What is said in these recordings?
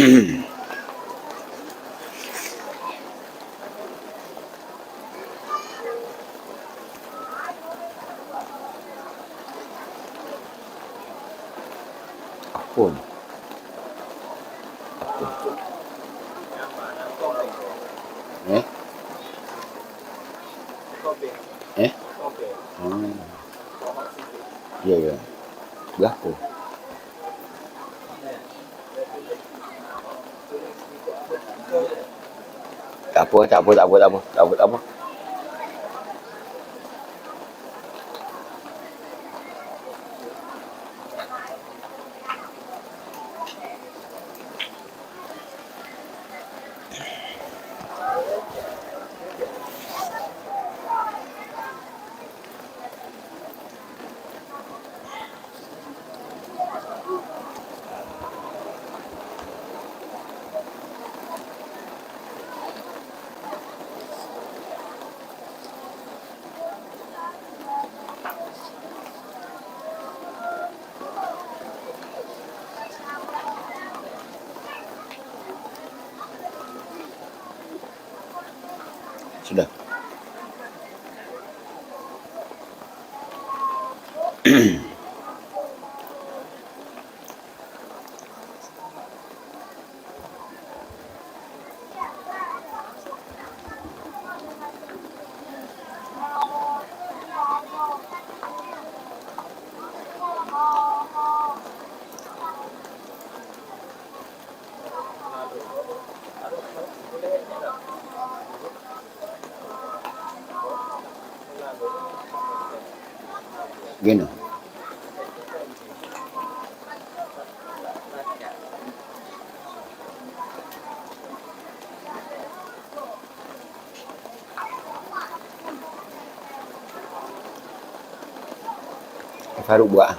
Pun. Eh? Eh? Ya, ya. Berapa? Tak apa. Sudah. Gini. Faruk buat.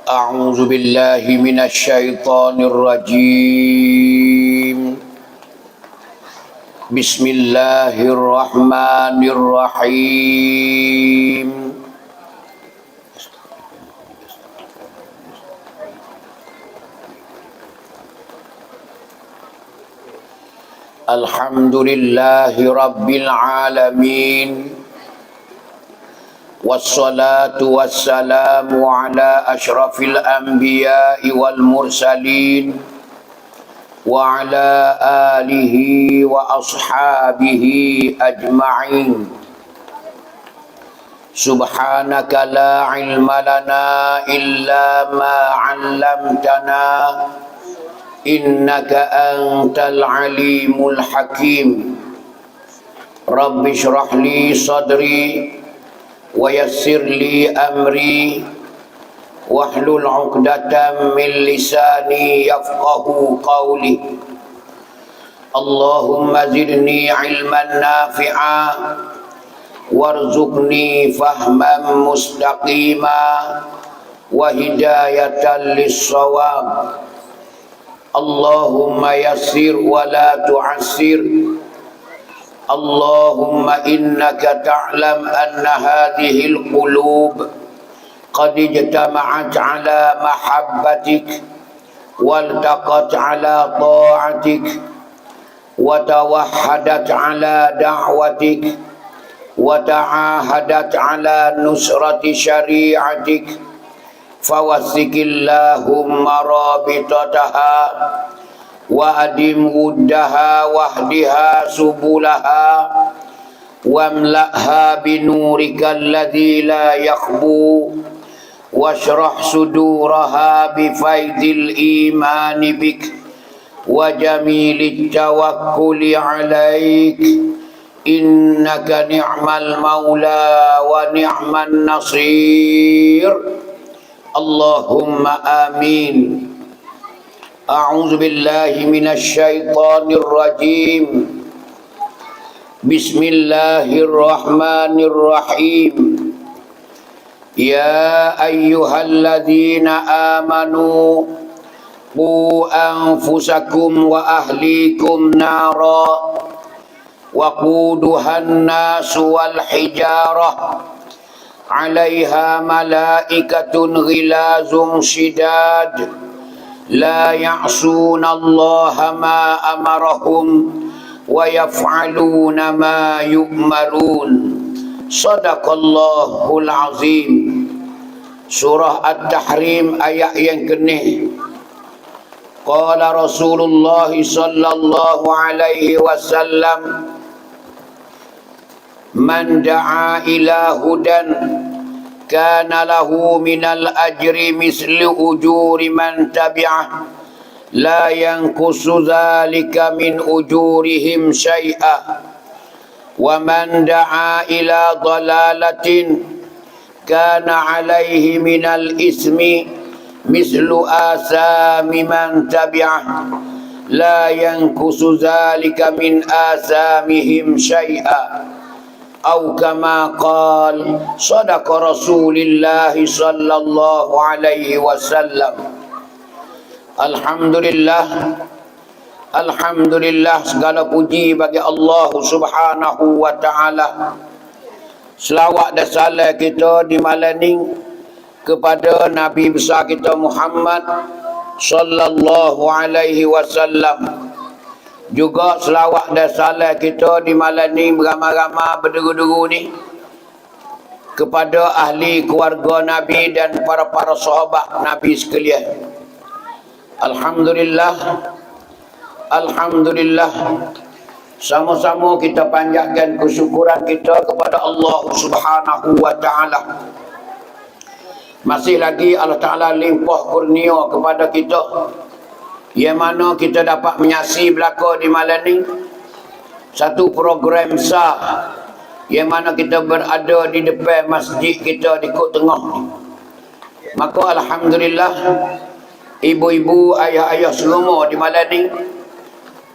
أعوذ بالله من الشيطان الرجيم بسم الله الرحمن الرحيم الحمد لله رب العالمين والصلاة والسلام على أشرف الأنبياء والمرسلين وعلى آله وأصحابه أجمعين سبحانك لا علم لنا إلا ما علمتنا إنك أنت العليم الحكيم رب اشرح لي صدري ويسر لي أمري واحلل عقدة من لساني يفقه قولي اللهم زدني علما نافعا وارزقني فهما مستقيما وهداية للصواب اللهم يسر ولا تعسر اللهم إنك تعلم أن هذه القلوب قد اجتمعت على محبتك والتقت على طاعتك وتوحدت على دعوتك وتعاهدت على نصرة شريعتك فوثق اللهم رابطتها وأدم ودها واهدها سبلها واملأها بنورك الذي لا يخبو واشرح صدورها بفيض الإيمان بك وجميل التوكل عليك إنك نعم المولى ونعم النصير اللهم آمين. أعوذ بالله من الشيطان الرجيم. بسم الله الرحمن الرحيم. يا أيها الذين آمنوا قوا أنفسكم وأهليكم نارا وقودها الناس والحجارة عليها ملائكة غلاظ شداد لا يعصون الله ما أمرهم ويفعلون ما يؤمرون. Sadaqallahul azim. Surah At-Tahrim ayat yang ke-9. Qala Rasulullah sallallahu alaihi wasallam, man da'a ila hudan kana lahu minal ajri mislu ujuri man tabi'ah la yanqusu dhalika min ujurihim syai'a wa man da'a ila dalalatin kana alaihi minal ismi mislu asami man tabi'ah la yanqusu dhalika min asamihim syai'a atau kama qala sadaqa Rasulullah sallallahu alaihi wasallam. Alhamdulillah, alhamdulillah, segala puji bagi Allah Subhanahu wa taala. Selawat dan salam kita di malam ni kepada Nabi besar kita Muhammad sallallahu alaihi wasallam. Juga selawat dan salam kita di malam ni beramai-ramai berderu-deru ni kepada ahli keluarga Nabi dan para sahabat Nabi sekalian. Alhamdulillah, alhamdulillah, sama-sama kita panjatkan kesyukuran kita kepada Allah Subhanahu wa taala. Masih lagi Allah Taala limpah kurnia kepada kita, yang mana kita dapat menyaksikan belaka di malam ni satu program besar, yang mana kita berada di depan masjid kita di Kota Tengah ni. Maka alhamdulillah, ibu-ibu, ayah-ayah semua di malam ni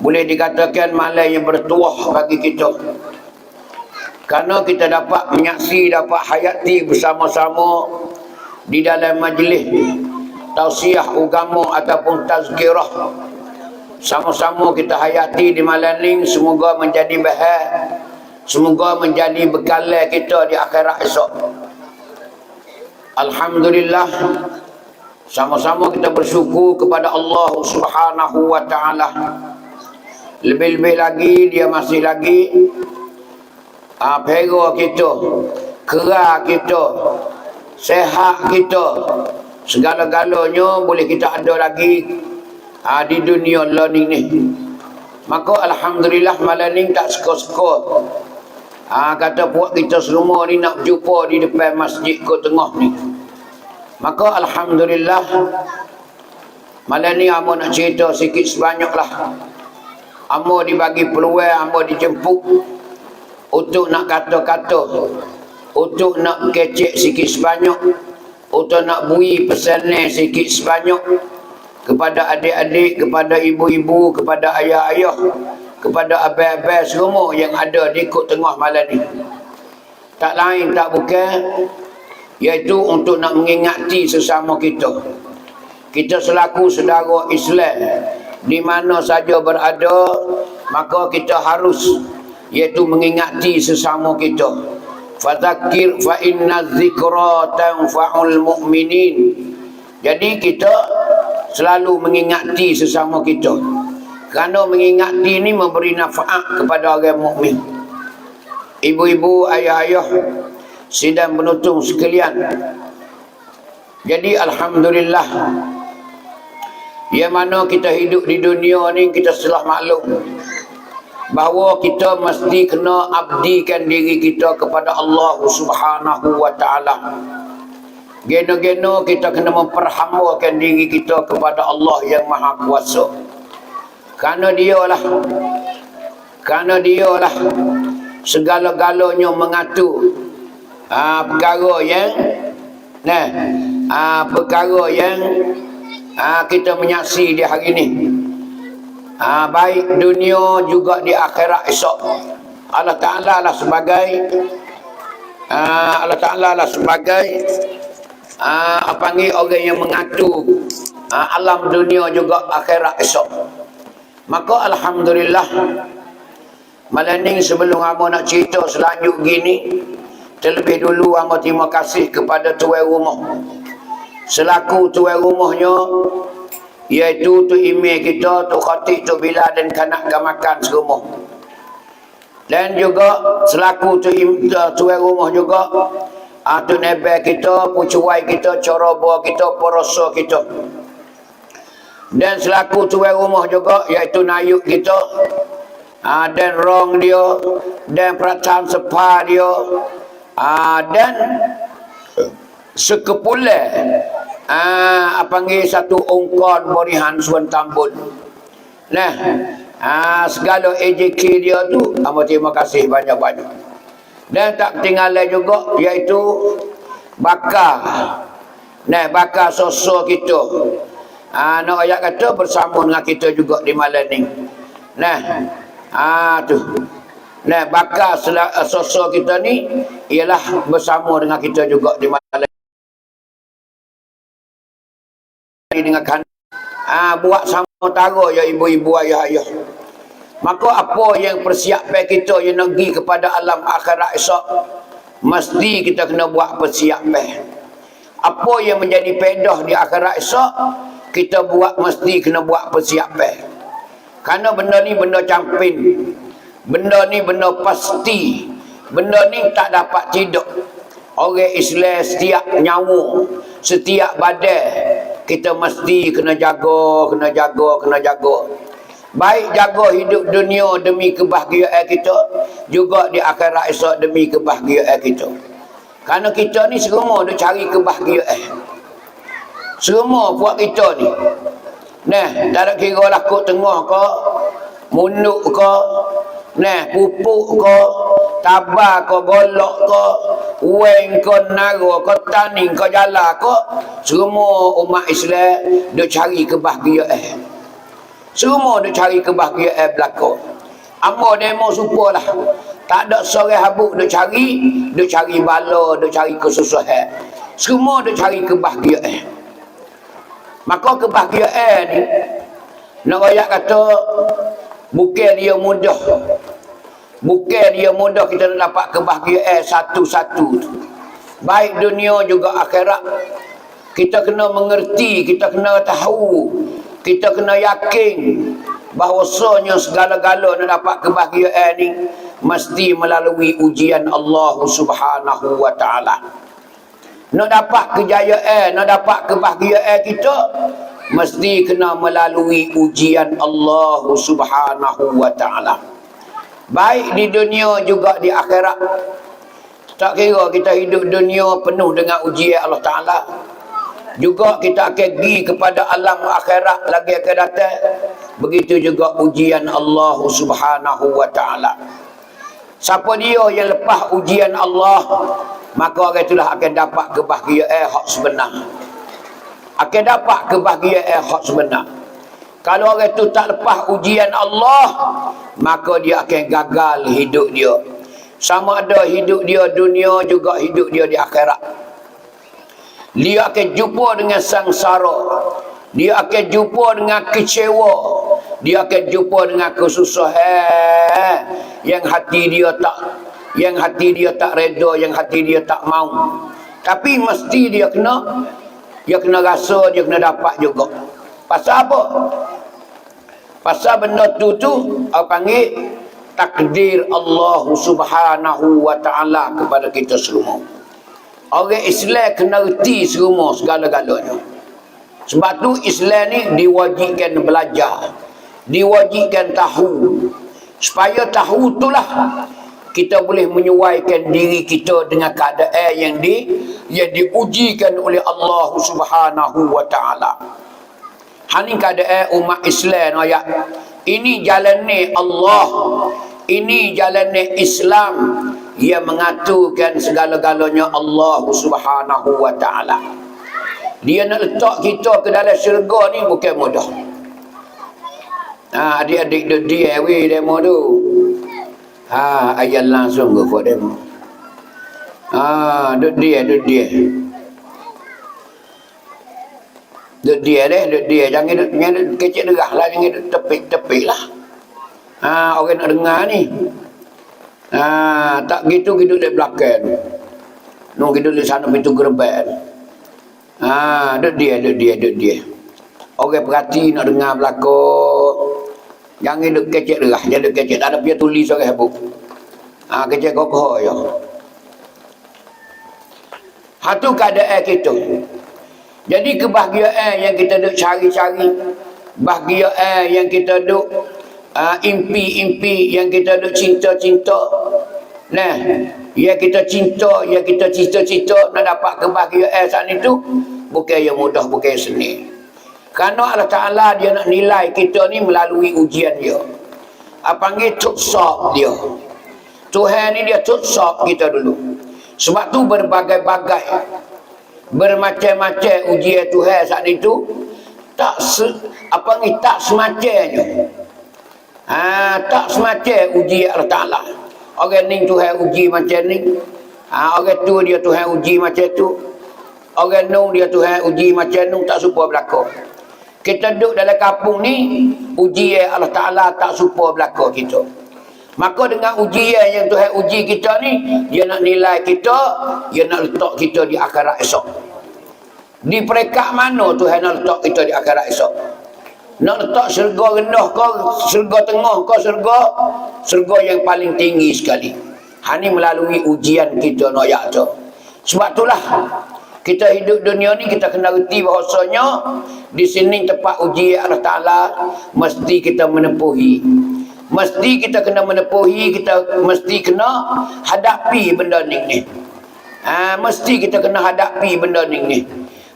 boleh dikatakan malam yang bertuah bagi kita, kerana kita dapat menyaksikan, dapat hayati bersama-sama di dalam majlis tausiah agama ataupun tazkirah. Sama-sama kita hayati di malam ni, semoga menjadi bahan, semoga menjadi bekalan kita di akhirat esok. Alhamdulillah, sama-sama kita bersyukur kepada Allah Subhanahu wa taala. Lebih-lebih lagi dia masih lagi pera kita, kera kita, sehat kita, segala-galanya boleh kita ada lagi di dunia learning ni. Maka alhamdulillah malam ni tak suka-suka kata puak kita semua ni nak jumpa di depan masjid Kota Tengah ni. Maka alhamdulillah malam ni amo nak cerita sikit sebanyak lah. Amo dibagi peluang, amo dijemput untuk nak kata-kata, untuk nak kecek sikit sebanyak, untuk nak bui pesanan sikit sebanyak kepada adik-adik, kepada ibu-ibu, kepada ayah-ayah, kepada abang-abang semua yang ada di Kota Tengah malam ni. Tak lain tak bukan, iaitu untuk nak mengingati sesama kita. Kita selaku saudara Islam di mana saja berada, maka kita harus iaitu mengingati sesama kita. Fadzakir fa inna dzikra tanfa'ul mu'minin. Jadi kita selalu mengingati sesama kita. Kerana mengingati ini memberi naf'at kepada orang mukmin. Ibu-ibu, ayah-ayah, sidang penutung sekalian. Jadi alhamdulillah, yang mana kita hidup di dunia ni, kita telah maklum bahawa kita mesti kena abdikan diri kita kepada Allah Subhanahu wa taala. Geno-geno kita kena memperhambakan diri kita kepada Allah yang Maha Kuasa. Kerana dialah segala-galanya mengatur perkara yang kita menyaksi di hari ini. Baik dunia juga di akhirat esok. Allah Ta'ala lah sebagai orang yang mengatur alam dunia juga akhirat esok. Maka alhamdulillah, malam ni sebelum hamba nak cerita selanjut gini, terlebih dulu hamba terima kasih kepada tuan rumah. Selaku tuan rumahnya, iaitu tu imam kita, tu khatib, tu Bilal dan kanak-kanakan serumah. Dan juga selaku tuan rumah juga, tu nebel kita, pucuai kita, corobo kita, poroso kita. Dan selaku tuan rumah juga, iaitu nayuk kita, dan rong dia, dan peratan sepa dia, dan sekepulan panggil satu ongkon borihan Suan Tambun. Segala AJK dia tu, terima kasih banyak-banyak. Dan tak ketinggalan juga, iaitu bakar sosok kita. Nak ayat kata bersama dengan kita juga di malam ni. Bakar sosok kita ni ialah bersama dengan kita juga di malam dengan buat sama tara ya ibu-ibu, ayah-ayah. Maka apa yang persiapan kita yang nak pergi kepada alam akhirat esok, mesti kita kena buat persiapan. Apa yang menjadi pedah di akhirat esok, kita mesti kena buat persiapan. Kerana benda ni benda camping, benda ni benda pasti, benda ni tak dapat tidur. Orang Islam setiap nyawa, setiap badan, kita mesti kena jaga. Baik jaga hidup dunia demi kebahagiaan kita, juga di akhirat esok demi kebahagiaan kita. Kerana kita ni semua duk cari kebahagiaan. Semua buat kita ni. Tak ada kira lakuk tengah ke, munuk ke, pupuk ke, tabah ke, golok ke, ueng ke, nara ke, taning ke, jala ke, semua umat Islam duk cari kebahagiaan. Semua duk cari kebahagiaan belakang. Amba demo supalah. Tak ada seorang habuk duk cari bala, duk cari kesusahan. Semua duk cari kebahagiaan. Maka kebahagiaan ni, nak rakyat kata, bukan dia mudah. Bukan dia mudah kita nak dapat kebahagiaan satu-satu. Baik dunia juga akhirat. Kita kena mengerti, kita kena tahu, kita kena yakin bahawasanya segala-gala nak dapat kebahagiaan ni mesti melalui ujian Allah Subhanahu wa taala. Nak dapat kejayaan, nak dapat kebahagiaan kita mesti kena melalui ujian Allah Subhanahu wa taala. Baik di dunia juga di akhirat. Tak kira kita hidup dunia penuh dengan ujian Allah taala, juga kita akan pergi kepada alam akhirat lagi akan datang. Begitu juga ujian Allah Subhanahu wa taala. Siapa dia yang lepas ujian Allah, maka orang itulah akan dapat kebahagiaan hak sebenar. Akan dapat kebahagiaan hak sebenar. Kalau orang itu tak lepas ujian Allah, maka dia akan gagal hidup dia. Sama ada hidup dia dunia, juga hidup dia di akhirat. Dia akan jumpa dengan sangsara, dia akan jumpa dengan kecewa, dia akan jumpa dengan kesusahan yang hati dia tak reda, yang hati dia tak mau. Tapi mesti dia kena rasa, dia kena dapat juga. Pasal apa? Pasal benda tu apa panggil takdir Allah Subhanahu wa taala kepada kita semua. Orang Islam kena reti semua segala-galanya. Sebab tu Islam ni diwajibkan belajar, diwajibkan tahu. Supaya tahu itulah kita boleh menyesuaikan diri kita dengan keadaan yang diujikan oleh Allah Subhanahu wa taala. Hani keadaan umat Islam ayat. Ini jalan ni Allah. Ini jalan ni Islam yang mengaturkan segala-galanya Allah Subhanahu wa taala. Dia nak letak kita ke dalam syurga ni bukan mudah. Adik-adik dia demo tu. Ayat langsung ke buat demo. Dia. Dia jangan kecil derah lah, jangan tepik lah. Orang nak dengar ni. Tak gitu di belakang. No gitu di sana pintu gerbang. Dia. Orang perhati nak dengar belakang. Jangan duk kecil derah, jangan duk kecil. Tak ada dia tulis orang habuk. Kecil kokoh ya. Hatu keadaan kita. Jadi kebahagiaan yang kita duk cari-cari, bahagiaan yang kita duk impi-impi, yang kita duk cinta-cinta, nah, yang kita cinta, yang kita cita-cita nak dapat kebahagiaan saat itu bukan yang mudah, bukan yang seni. Kerana Allah Ta'ala dia nak nilai kita ni melalui ujian dia. Panggil tuksab dia. Tuhan ni dia tuksab kita dulu. Sebab tu berbagai-bagai, bermacam-macam ujian Tuhan saat itu tak semacamnya. Tak semacam ujian Allah Ta'ala. Orang ni Tuhan uji macam ni. Orang tu dia Tuhan uji macam tu. Orang nu dia Tuhan uji macam nu, tak suka berlaku. Kita duduk dalam kampung ni, ujian Allah Ta'ala tak suka berlaku kita. Maka dengan ujian yang Tuhan uji kita ni, dia nak nilai kita, dia nak letak kita di akhirat esok. Di peringkat mana Tuhan nak letak kita di akhirat esok? Nak letak syurga rendah ke, syurga tengah ke, syurga yang paling tinggi sekali. Ini melalui ujian kita nak yak tu. Sebab itulah kita hidup dunia ni kita kena reti bahasanya di sini tempat ujian Allah Ta'ala mesti kita menepuhi. Mesti kita kena menepuhi, kita mesti kena hadapi benda ni. Mesti kita kena hadapi benda ni.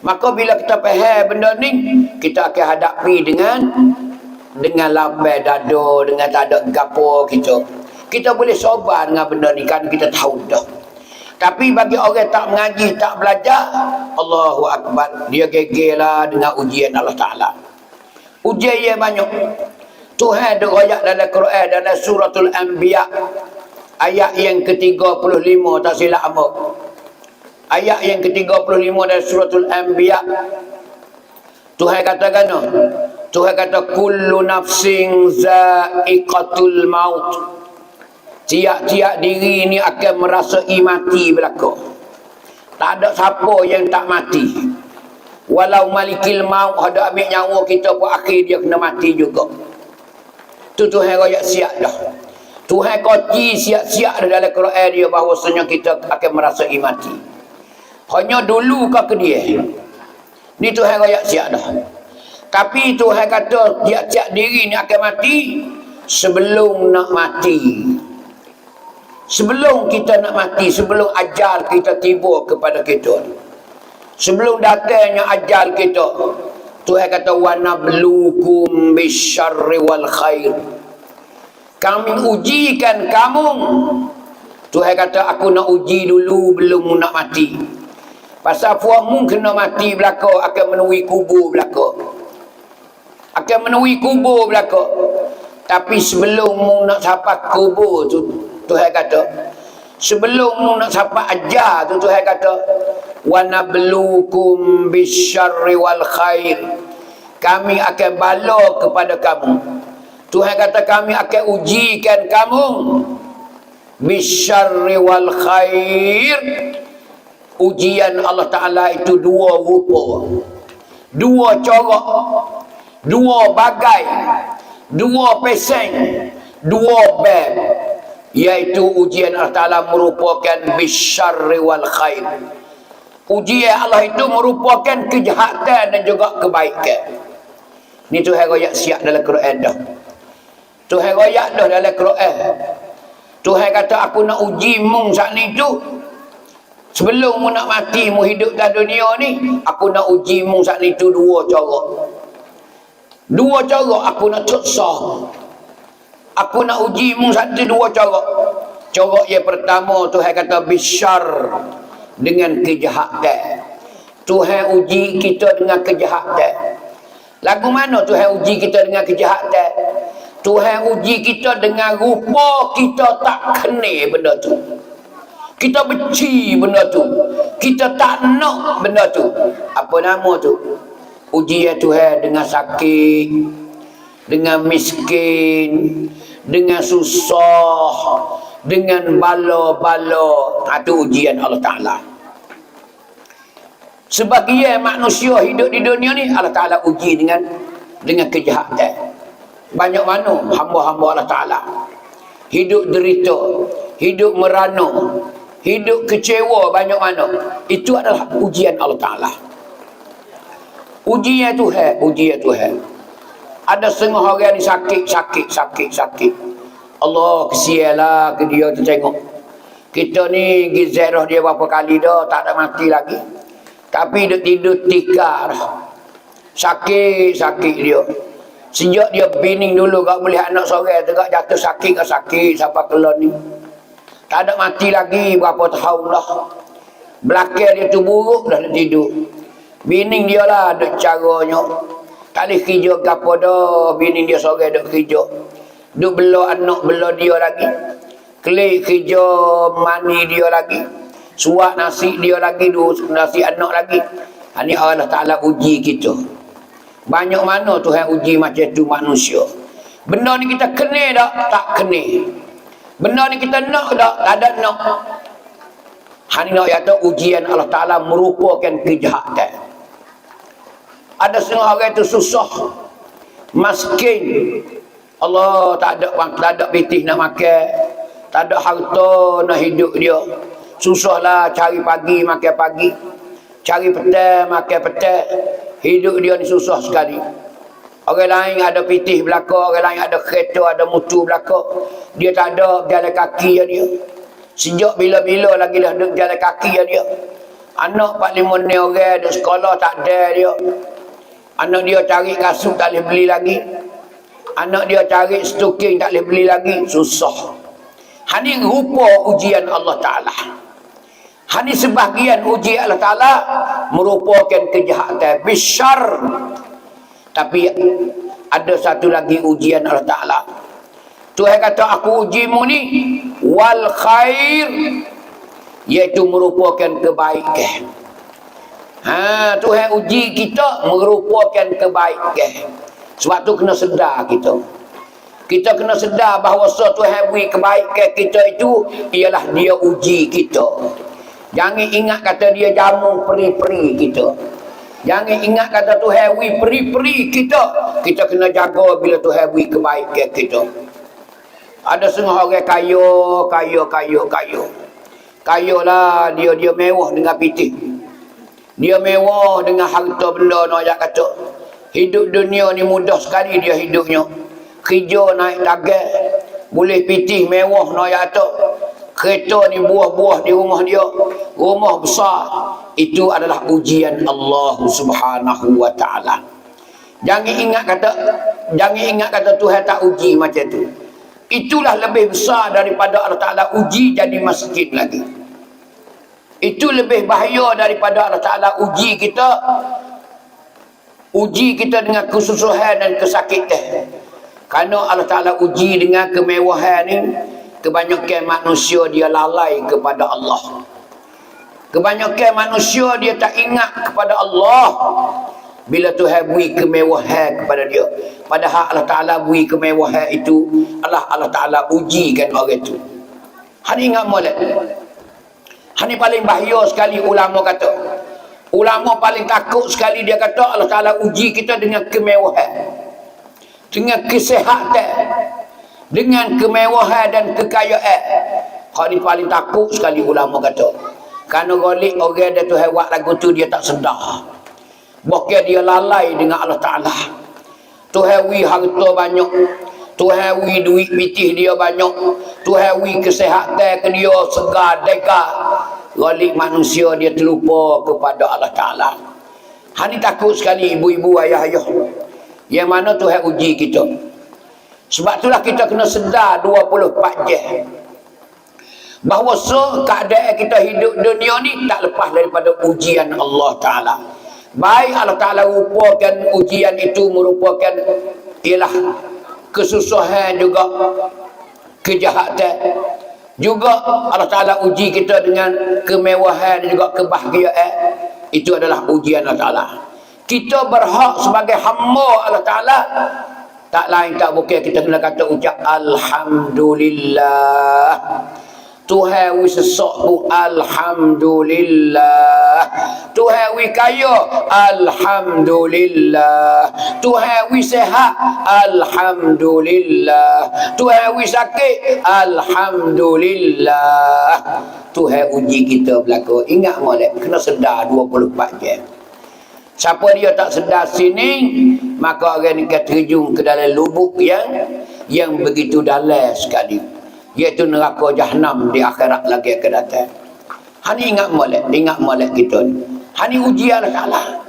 Maka bila kita faham benda ni, kita akan hadapi dengan lapar dada, dengan tak ada gapo kita. Kita boleh sabar dengan benda ni kan kita tahu dah. Tapi bagi orang tak mengaji, tak belajar, Allahu Akbar, dia gegelah dengan ujian Allah Ta'ala. Ujian yang banyak. Tuhan ada ayat dalam Quran, dalam suratul Anbiya, ayat yang ke-35, tak silap amuk. Ayat yang ke-35 dalam suratul Anbiya, Tuhan katakan, Tuhan kata, kullu nafsin za'iqatul maut. Tiap-tiap diri ni akan merasai mati berlaku. Tak ada siapa yang tak mati. Walau malikil maut ada ambil nyawa kita pun akhir dia kena mati juga. Tu Tuhan royak siap dah. Tuhan koci siap-siap dalam Quran dia bahawasanya kita akan merasai mati. Hanya dulu ke dia. Ni Tuhan royak siap dah. Tapi Tuhan kata tiap-tiap diri ni akan mati sebelum nak mati. Sebelum kita nak mati, sebelum ajal kita tiba kepada kita, sebelum datangnya ajal kita, Tuhan kata wa nabluukum bisyarri wal khair. Kami ujikan kamu. Tuhan kata aku nak uji dulu belum nak mati. Pasal puamu kena mati belaka, akan menemui kubur belaka. Akan menemui kubur belaka. Tapi sebelum mu nak sampai kubur tu, Tuhan kata, sebelum mu nak sampai ajar tu, Tuhan kata, wa nabluukum bisyarri wal khair. Kami akan bala kepada kamu. Tuhan kata kami akan ujikan kamu bisyarri wal khair. Ujian Allah Ta'ala itu dua rupa, dua corak. dua bagai, dua peseng, dua bab, iaitu ujian Allah Ta'ala merupakan bisyarri wal khair. Ujian Allah itu merupakan kejahatan dan juga kebaikan. Ni Tuhan royak siap dalam Quran dah. Tuhan royak dah dalam Quran. Tuhan kata aku nak uji mung saat ni tu. Sebelum mu nak mati, mu hidup dalam dunia ni, aku nak uji mu saat ni tu dua cara. Dua cara aku nak tuksa. Aku nak uji mu saat tu dua cara. Cara yang pertama Tuhan kata bisyar, dengan kejahatan. Tuhan uji kita dengan kejahatan. Lagu mana Tuhan uji kita dengan kejahatan? Tuhan uji kita dengan rupa kita tak kena benda tu. Kita benci benda tu. Kita tak nak benda tu. Apa nama tu? Ujian Tuhan dengan sakit, dengan miskin, dengan susah, dengan bala-bala. Itu ujian Allah Ta'ala. Sebagian manusia hidup di dunia ni, Allah Ta'ala uji dengan kejahatan. Banyak mana hamba-hamba Allah Ta'ala hidup derita, hidup merana, hidup kecewa, banyak mana. Itu adalah ujian Allah Ta'ala. Ujian Tuhan, ujian Tuhan. Ada setengah orang ni sakit. Allah kesianlah ke dia tu tengok. Kita ni gizarah dia berapa kali dah, tak ada mati lagi. Tapi dia tidur tikar. Sakit dia. Sejak dia bining dulu gak boleh anak seorang tu gak jatuh sakit sampai kelon ni. Tak ada mati lagi berapa tahun dah. Belakang dia tu buruk dah dia tidur. Bining dia lah ada caranya. Tak boleh kerja ke apa dah. Bining dia seorang duk kerja. Duk bela anak bela dia lagi. Kelik kerja mani dia lagi. Suap nasi dia lagi. Nasi anak lagi. Ini Allah Ta'ala uji kita. Banyak mana Tuhan uji macam tu manusia. Benda ni kita kena tak? Tak kena. Benda ni kita nak tak? Tak ada nak. Ini nak kata ujian Allah Ta'ala merupakan kejahatan. Ada setengah orang itu susah, miskin. Allah tak ada pitih nak makan, tak ada harta nak hidup dia. Susahlah cari pagi makan pagi, cari petang makan petang. Hidup dia ni susah sekali. Orang lain ada pitih belakang, orang lain ada kereta, ada motor belakang. Dia tak ada berjalan kaki dia. Sejak bila-bila lagi dah duduk berjalan kaki dia. Anak 4-5 ni orang duduk sekolah tak ada dia. Anak dia cari kasut tak boleh beli lagi. Anak dia cari stoking tak boleh beli lagi. Susah. Ini rupa ujian Allah Ta'ala. Ini sebahagian ujian Allah Ta'ala merupakan kejahatan. Bisyar. Tapi ada satu lagi ujian Allah Ta'ala. Tuhan kata aku ujimu ni wal khair, iaitu merupakan kebaikan. Tuhan uji kita merupakan kebaikan. Sebab tu kena sedar kita. Kita kena sedar bahawa Tuhan beri kebaikan kita itu ialah dia uji kita. Jangan ingat kata dia jamu peri-peri kita. Jangan ingat kata Tuhan beri peri-peri kita. Kita kena jaga bila Tuhan beri kebaikan kita. Ada setengah orang kaya lah, dia mewah dengan pitih. Dia mewah dengan harta benda nak kata. Hidup dunia ni mudah sekali dia hidupnya. Kerja naik target, boleh pitih mewah nak kata. Kereta ni buah-buah di rumah dia, rumah besar. Itu adalah ujian Allah Subhanahu wa Ta'ala. Jangan ingat kata Tuhan tak uji macam tu. Itulah lebih besar daripada Allah Ta'ala uji jadi miskin lagi. Itu lebih bahaya daripada Allah Ta'ala uji kita dengan kesusahan dan kesakitan. Kerana Allah Ta'ala uji dengan kemewahan ni, kebanyakan manusia dia lalai kepada Allah. Kebanyakan manusia dia tak ingat kepada Allah. Bila Tuhan beri kemewahan kepada dia, padahal Allah Ta'ala beri kemewahan itu, Allah Ta'ala ujikan orang itu. Ini ingat molek. Ini paling bahaya sekali ulama kata. Ulama paling takut sekali dia kata Allah Ta'ala uji kita dengan kemewahan, dengan kesihatan, dengan kemewahan dan kekayaan. Hal ni paling takut sekali ulama kata. Kerana golik orang dia tu hewat lagu tu dia tak sedar. Bahkan dia lalai dengan Allah Ta'ala. Tuhan wi harta banyak, Tuhan wi duit pitih dia banyak, Tuhan wi kesihatan ke dia segar dekat. Golik manusia dia terlupa kepada Allah Ta'ala. Hani takut sekali ibu-ibu, ayah-ayah. Yang mana Tuhan uji kita. Sebab itulah kita kena sedar 24 jam. Bahawa keadaan kita hidup dunia ni tak lepas daripada ujian Allah Ta'ala. Baik Allah Ta'ala rupakan ujian itu merupakan ialah kesusahan juga kejahatan. Juga Allah Ta'ala uji kita dengan kemewahan dan juga kebahagiaan. Itu adalah ujian Allah Ta'ala. Kita berhak sebagai hamba Allah Ta'ala, tak lain tak bukan kita kena kata ucap Alhamdulillah. Tuhan wi sesak bu Alhamdulillah. Tuhan wi kaya Alhamdulillah. Tuhan wi sehat Alhamdulillah. Tuhan wi sakit Alhamdulillah. Tuhan uji kita berlaku. Ingat molek kena sedar 24 jam. Siapa dia tak sedar sini, maka orang ni akan terjun ke dalam lubuk yang begitu dalam sekali, iaitu neraka Jahannam di akhirat lagi akan datang. Hani ingat molek kita ni. Hani uji Allah Ta'ala.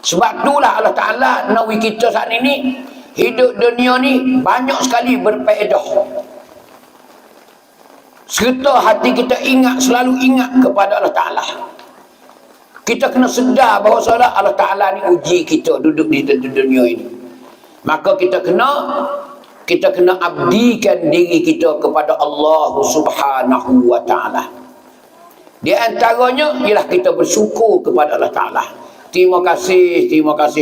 Sebab itulah Allah Ta'ala nawi kita saat ini hidup dunia ni banyak sekali berfaedah. Serta hati kita selalu ingat kepada Allah Ta'ala. Kita kena sedar bahawa Allah Ta'ala ni uji kita duduk di dunia ini. Maka kita kena abdikan diri kita kepada Allah Subhanahu wa Ta'ala. Di antaranya ialah kita bersyukur kepada Allah Ta'ala. Terima kasih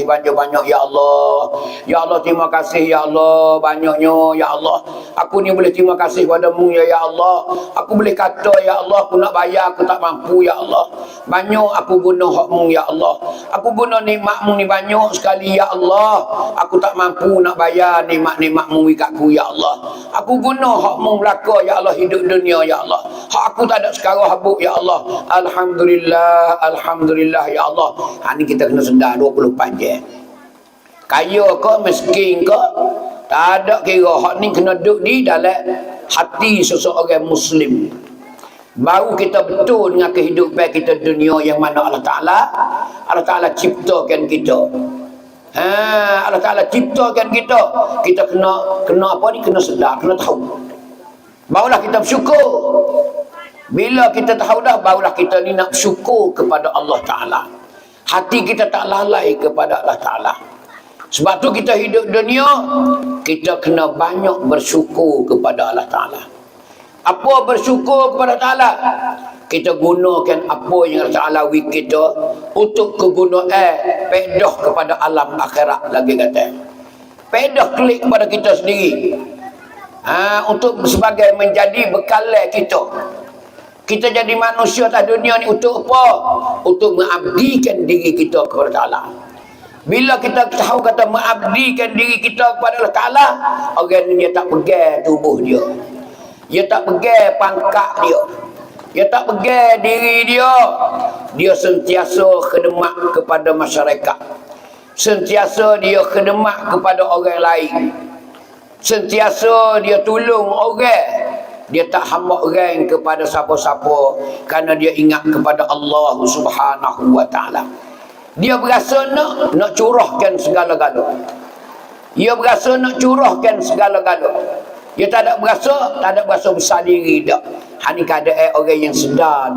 banyak-banyak ya Allah. Ya Allah, terima kasih ya Allah banyaknya ya Allah. Aku ni boleh terima kasih padamu ya Allah. Aku boleh kata ya Allah, aku nak bayar aku tak mampu ya Allah. Banyak aku guna hakmu ya Allah. Aku guna nikmatmu ni banyak sekali ya Allah. Aku tak mampu nak bayar nikmat-nikmatmu ikatku ya Allah. Aku guna hakmu belaka ya Allah hidup dunia ya Allah. Hak aku tak ada sekarang habuk ya Allah. Alhamdulillah ya Allah. Ini kita kena sedar 24 jam. Kaya ke miskin ke, tak ada kira. Hak ni kena duduk di dalam hati seseorang Muslim. Baru kita betul dengan kehidupan kita dunia yang mana Allah Ta'ala ciptakan kita. Allah Ta'ala ciptakan kita. Kita kena apa ni? Kena sedar, kena tahu. Barulah kita bersyukur. Bila kita tahu dah, barulah kita ni nak bersyukur kepada Allah Ta'ala. Hati kita tak lalai kepada Allah Ta'ala. Sebab tu kita hidup dunia, kita kena banyak bersyukur kepada Allah Ta'ala. Apa bersyukur kepada Allah Ta'ala? Kita gunakan apa yang Allah Ta'ala beri kita untuk kegunaan pedah kepada alam akhirat lagi kata. Pedah klik kepada kita sendiri. Untuk sebagai menjadi bekalan kita. Kita jadi manusia atas dunia ni untuk apa? Untuk mengabdikan diri kita kepada Allah. Bila kita tahu kata mengabdikan diri kita kepada Allah Ta'ala, orang ni dia tak pegang tubuh dia. Dia tak pegang pangkat dia. Dia tak pegang diri dia. Dia sentiasa khidmat kepada masyarakat. Sentiasa dia khidmat kepada orang lain. Sentiasa dia tolong orang. Dia tak hamba orang kepada siapa-siapa kerana dia ingat kepada Allah Subhanahu wa Ta'ala. Dia berasa nak curahkan segala-gala. Dia berasa nak curahkan segala-gala. Dia tak ada berasa besar diri dak. Hani keadaan orang yang sedar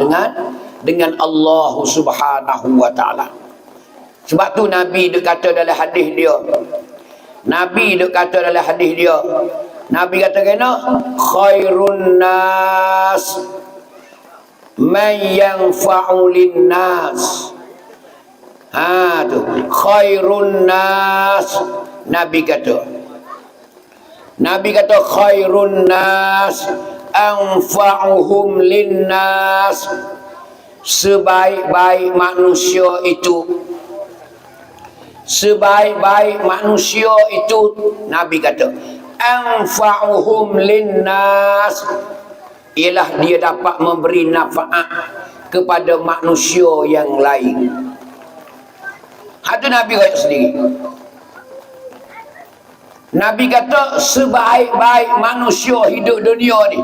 dengan Allah Subhanahu wa Ta'ala. Sebab tu Nabi dia kata dalam hadis dia. Nabi kata kena khairun nas man yanfa'u linnas. Tu khairun nas. Nabi kata khairun nas anfa'uhum linnas. sebaik-baik manusia itu, sebaik-baik manusia itu, Nabi kata, anfa'uhum linnas, ialah dia dapat memberi nafa'at kepada manusia yang lain. Itu Nabi kata sendiri. Nabi kata sebaik-baik manusia hidup dunia ni,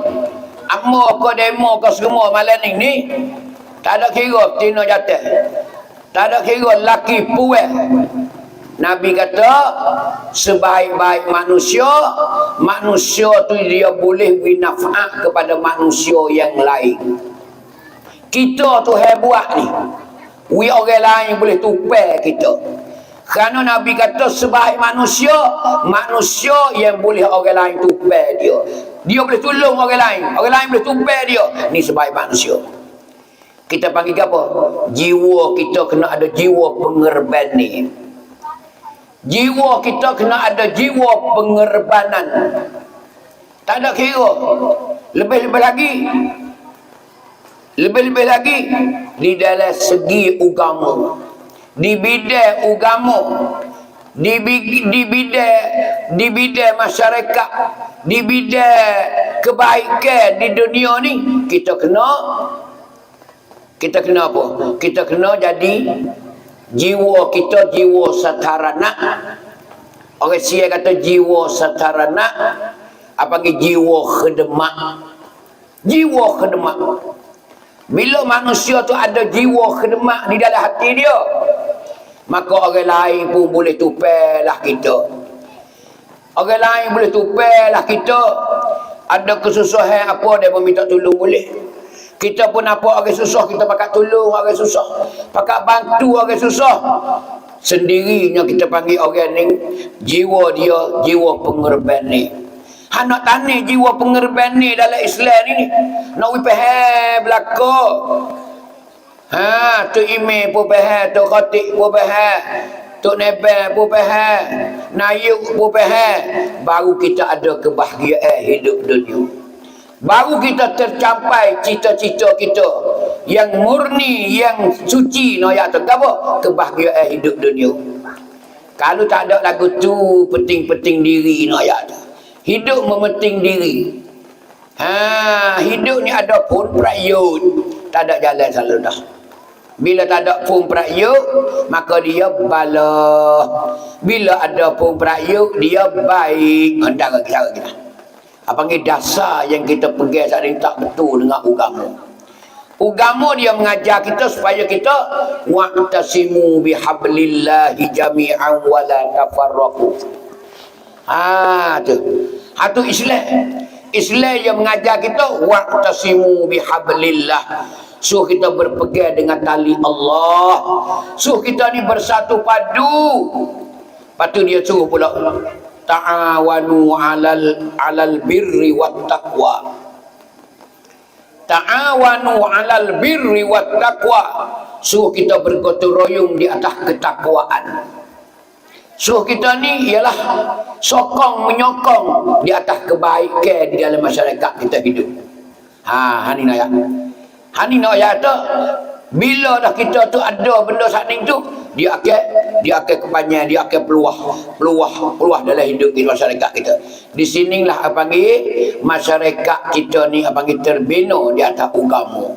amo ke demo ke semua malam ni, tak ada kira tina jatuh, tak ada kira laki puas. Nabi kata sebaik-baik manusia, manusia tu dia boleh beri naf'at kepada manusia yang lain. Kita tu buat ni, we orang lain boleh tupai kita. Kerana Nabi kata sebaik manusia, manusia yang boleh orang lain tupai dia. Dia boleh tolong orang lain boleh tupai dia. Ni sebaik manusia. Kita panggil apa? Jiwa kita kena ada jiwa pengorbanan ni. Jiwa kita kena ada jiwa pengorbanan. Tak ada kira. Lebih-lebih lagi di dalam segi agama, di bidang agama, di bidang masyarakat, di bidang kebaikan di dunia ni, kita kena apa? Kita kena jadi jiwa kita jiwa satarana. Orang Sia kata jiwa satarana, apa ke jiwa khidmat. Jiwa khidmat. Bila manusia tu ada jiwa khidmat di dalam hati dia, maka orang lain pun boleh tupai lah kita. Orang lain boleh tupai lah kita. Ada kesusahan apa dia pun minta tolong boleh. Kita pun apa orang susah, kita pakat tolong orang susah, pakat bantu orang susah. Sendirinya kita panggil orang ni jiwa dia jiwa pengorbanan ni. Nak tanya jiwa pengorbanan ni dalam Islam ni, nak faham belaka. Tu imam pun faham, tu khatib pun faham, tu nebel pun faham, nayuk pun faham, baru kita ada kebahagiaan hidup dunia. Baru kita tercapai cita-cita kita yang murni, yang suci. Ayat tu apa? Kebahagiaan hidup dunia. Kalau tak ada lagu tu, penting-penting diri. Ayat tu. Hidup mementing diri. Hidup ni ada pun prakyut, tak ada jalan selalu dah. Bila tak ada pun prakyut, maka dia bala. Bila ada pun prakyut, dia baik. Antara kita. Apa ni dasar yang kita pegang saat ini tak betul dengan agama. Agama dia mengajar kita supaya kita wa'tasimu bihablillahi jami'an wa la tafarraqu. Tu Islam. Islam yang mengajar kita wa'tasimu bihablillah. Suruh kita berpegang dengan tali Allah. Suruh kita ni bersatu padu. Lepas tu dia suruh pula ta'awanu 'alal birri wat taqwa. Ta'awanu 'alal birri wat taqwa. Suruh kita bergotong royong di atas ketakwaan. Suruh kita ni ialah sokong menyokong di atas kebaikan di dalam masyarakat kita hidup. Hani nak ayat. Hani nak ayat tu, bila dah kita tu ada benda saat ni tu, dia akan kepanjang, dia akan peluah dalam hidup kita, masyarakat kita. Di sinilah apa panggil masyarakat kita ni apa panggil terbina di atas agama.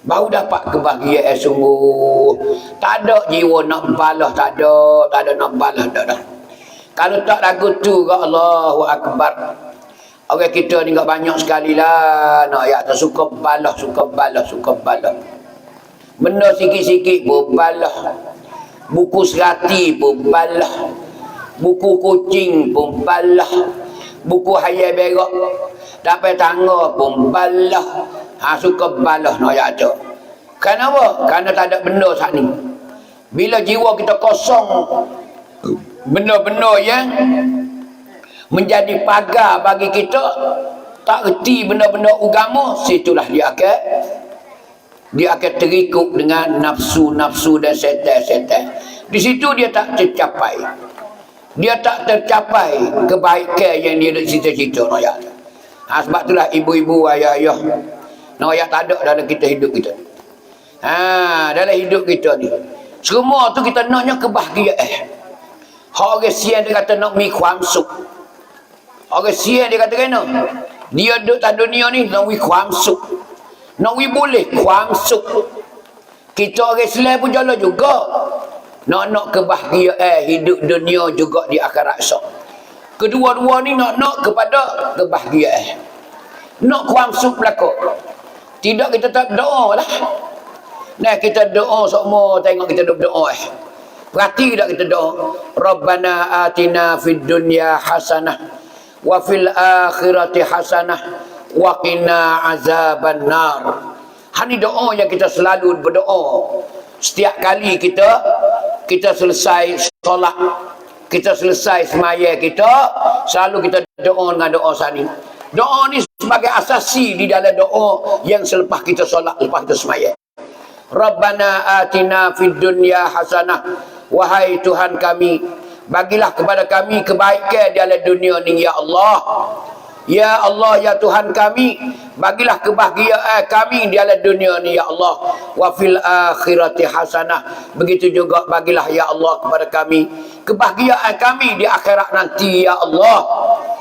Baru dapat kebahagiaan sungguh. Tak ada jiwa nak balas, tak ada nak balas dah. Kalau tak lagu tu ke Allahu Akbar. Orang kita ni tak banyak sekali lah nak ayat tu, suka balas. Benda sikit-sikit pun balas. Buku serati pun balas. Buku kucing pun balas. Buku hayal berak dapat tangga pun balas. Suka balas nak ayat tu. Kenapa? Kerana tak ada benda saat ni. Bila jiwa kita kosong benda-benda yang menjadi pagar bagi kita, tak erti benda-benda agama, situlah dia akan terikut dengan nafsu-nafsu dan setan-setan. Di situ dia tak tercapai. Dia tak tercapai kebaikan yang dia nak cita-cita. Sebab itulah ibu-ibu, ayah-ayah, nak ayat tak ada dalam kita hidup kita. Dalam hidup kita ni. Semua tu kita naknya kebahagiaan. Orang siang dia kata nak mi kuam suk. Orang siang dia kata kena. Dia duduk tak dunia ni nak mi kuam suk. Nak mi boleh kuam suk. Kita orang Islam pun jalan juga. Nak kebahagiaan hidup dunia juga di akhirat esok. Kedua-dua ni nak kepada kebahagiaan. Nak kuam suk belaka. Tidak kita tak doa lah. Nah kita doa semua tengok kita doa. Perhati tak kita doa. Rabbana atina fid dunya hasanah wa fil akhirati hasanah wa qina azaban nar. Ini doa yang kita selalu berdoa. Setiap kali kita selesai solat, kita selesai semaya kita, selalu kita doa dengan doa sani. Doa ni sebagai asasi di dalam doa yang selepas kita solat, lepas kita semaya. Rabbana atina fid dunya hasanah. Wahai Tuhan kami, bagilah kepada kami kebaikan di dalam dunia ni ya Allah. Ya Allah, ya Tuhan kami, bagilah kebahagiaan kami di dalam dunia ni ya Allah. Wa fil akhirati hasanah. Begitu juga bagilah ya Allah kepada kami kebahagiaan kami di akhirat nanti ya Allah.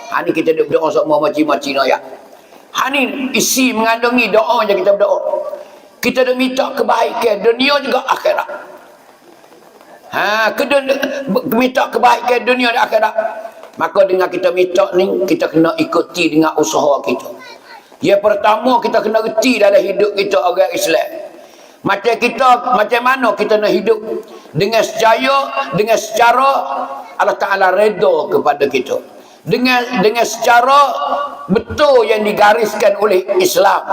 Ini kita berdoa semua macam-macam ya. Ini isi mengandungi doa yang kita berdoa. Kita dah minta kebaikan dunia juga akhirat. Minta kebaikan dunia dan akhirat. Maka dengan kita minta ni, kita kena ikuti dengan usaha kita. Yang pertama, kita kena reti dalam hidup kita orang Islam. Macam mana kita nak hidup dengan secara Allah Ta'ala redha kepada kita. Dengan secara betul yang digariskan oleh Islam.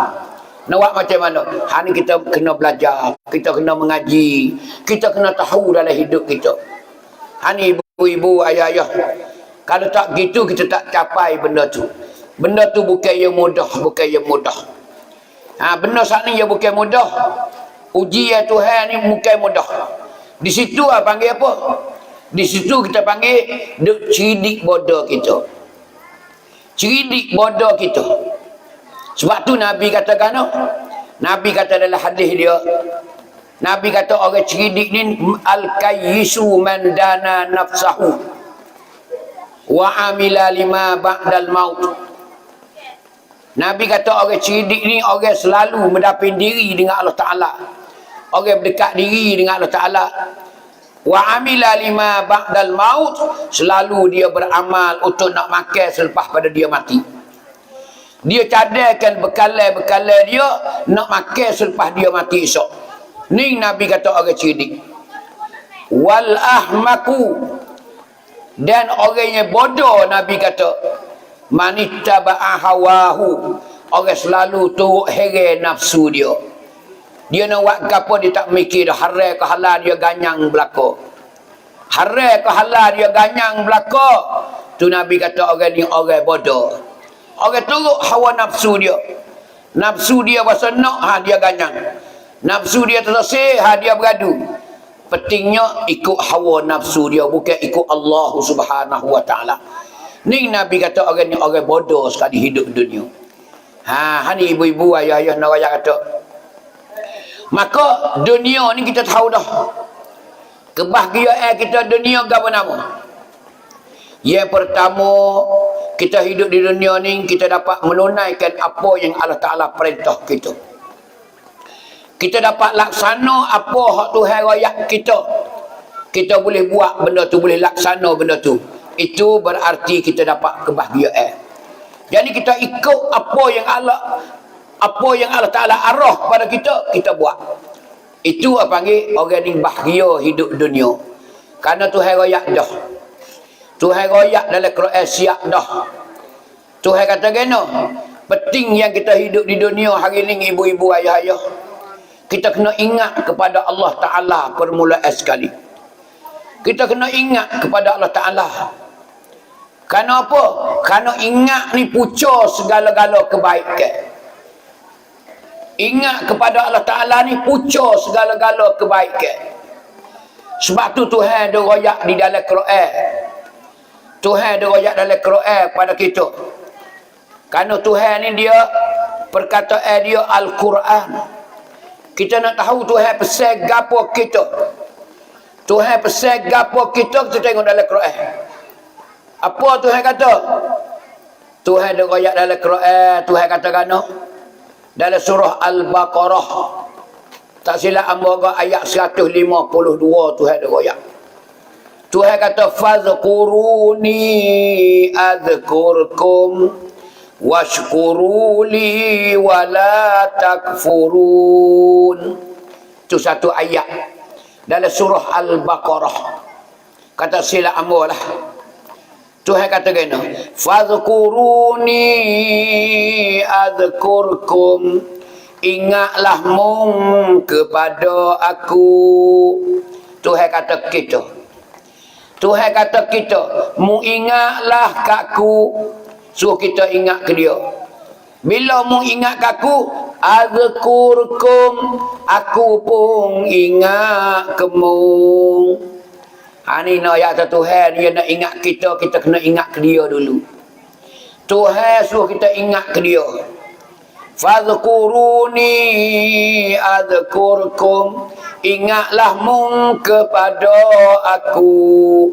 Nak buat macam mana? Ini kita kena belajar, kita kena mengaji, kita kena tahu dalam hidup kita. Ini ibu-ibu, ayah-ayah, kalau tak gitu kita tak capai benda tu. Benda tu bukan yang mudah, bukan yang mudah. Benda saat ni yang bukan mudah. Ujian Tuhan ni bukan mudah. Di situ panggil apa? Di situ kita panggil cerdik bodoh kita. Cerdik bodoh kita. Sebab tu Nabi katakan, Nabi kata dalam hadis dia, Nabi kata orang cerdik ni al-kayyisu man dana nafsahu wa amila lima ba'dal maut. Nabi kata orang cerdik ni orang selalu mendapin diri dengan Allah Ta'ala. Orang berdekat diri dengan Allah Ta'ala. Wa amila lima ba'dal maut, selalu dia beramal untuk nak makan selepas pada dia mati. Dia cadarkan bekalan dia nak makan selepas dia mati esok. Ni Nabi kata orang cerdik. Wal ahmaku, dan orang yang bodoh Nabi kata manittaba'a hawahu, orang selalu turut heret nafsu dia. Dia nak buat apa dia tak mikir dah, haram ke halal dia ganyang belaka. Haram ke halal dia ganyang belaka. Tu Nabi kata orang ni orang bodoh. Orang turut hawa nafsu dia. Nafsu dia bahasa nak, dia ganyang. Nafsu dia terselesai, dia beradu. Pentingnya ikut hawa nafsu dia, bukan ikut Allah Subhanahu wa ta'ala. Ni Nabi kata orang ni orang bodoh sekali hidup dunia. Ni ibu-ibu, ayah-ayah nak raya kata. Maka dunia ni kita tahu dah. Kebahagiaan kita dunia apa nama? Yang pertama, kita hidup di dunia ni, kita dapat menunaikan apa yang Allah Ta'ala perintah kita. Kita dapat laksana apa hak Tuhan rakyat kita. Kita boleh buat benda tu, boleh laksana benda tu. Itu berarti kita dapat kebahagiaan. Jadi kita ikut apa yang Allah Ta'ala arah pada kita, kita buat. Itu apa panggil orang ni bahagia hidup dunia. Karena Tuhan rakyat dah. Tuhan royak dalam Quran siap dah. Tuhan kata gana, penting yang kita hidup di dunia hari ini ibu-ibu ayah-ayah. Kita kena ingat kepada Allah Ta'ala permulaan sekali. Kita kena ingat kepada Allah Ta'ala. Kerana apa? Kerana ingat ni pucuk segala-gala kebaikan. Ingat kepada Allah Ta'ala ni pucuk segala-gala kebaikan. Sebab tu Tuhan ada royak di dalam Quran. Tuhan ada royak dalam Quran pada kita. Kerana Tuhan ni dia perkataan dia Al-Quran. Kita nak tahu Tuhan pesan gapo kita. Tuhan pesan gapo kita tengok dalam Quran. Apa Tuhan kata? Tuhan ada ayat dalam Quran, Tuhan kata kano dalam surah Al-Baqarah. Tak silap hamba ayat 152 Tuhan ada ayat. Tuhan kata fazkuruni adzkurkum washkuruli wala takfurun. Itu satu ayat dalam surah Al-Baqarah. Kata silap hamba lah. Tuhan kata gini, fazkuruni adzkurkum, ingatlah mung kepada aku. Tuhan kata kita. Tuhan kata kita, mu ingatlah kaku, suruh kita ingat ke dia. Bila mu ingat kaku, adzkurkum, aku pun ingat kemu. Ni nak ayat Tuhan, dia nak ingat kita, kita kena ingat ke dia dulu. Tuhan suruh kita ingat ke dia. Fadhkuruni adzkurkum, ingatlah mung kepada aku.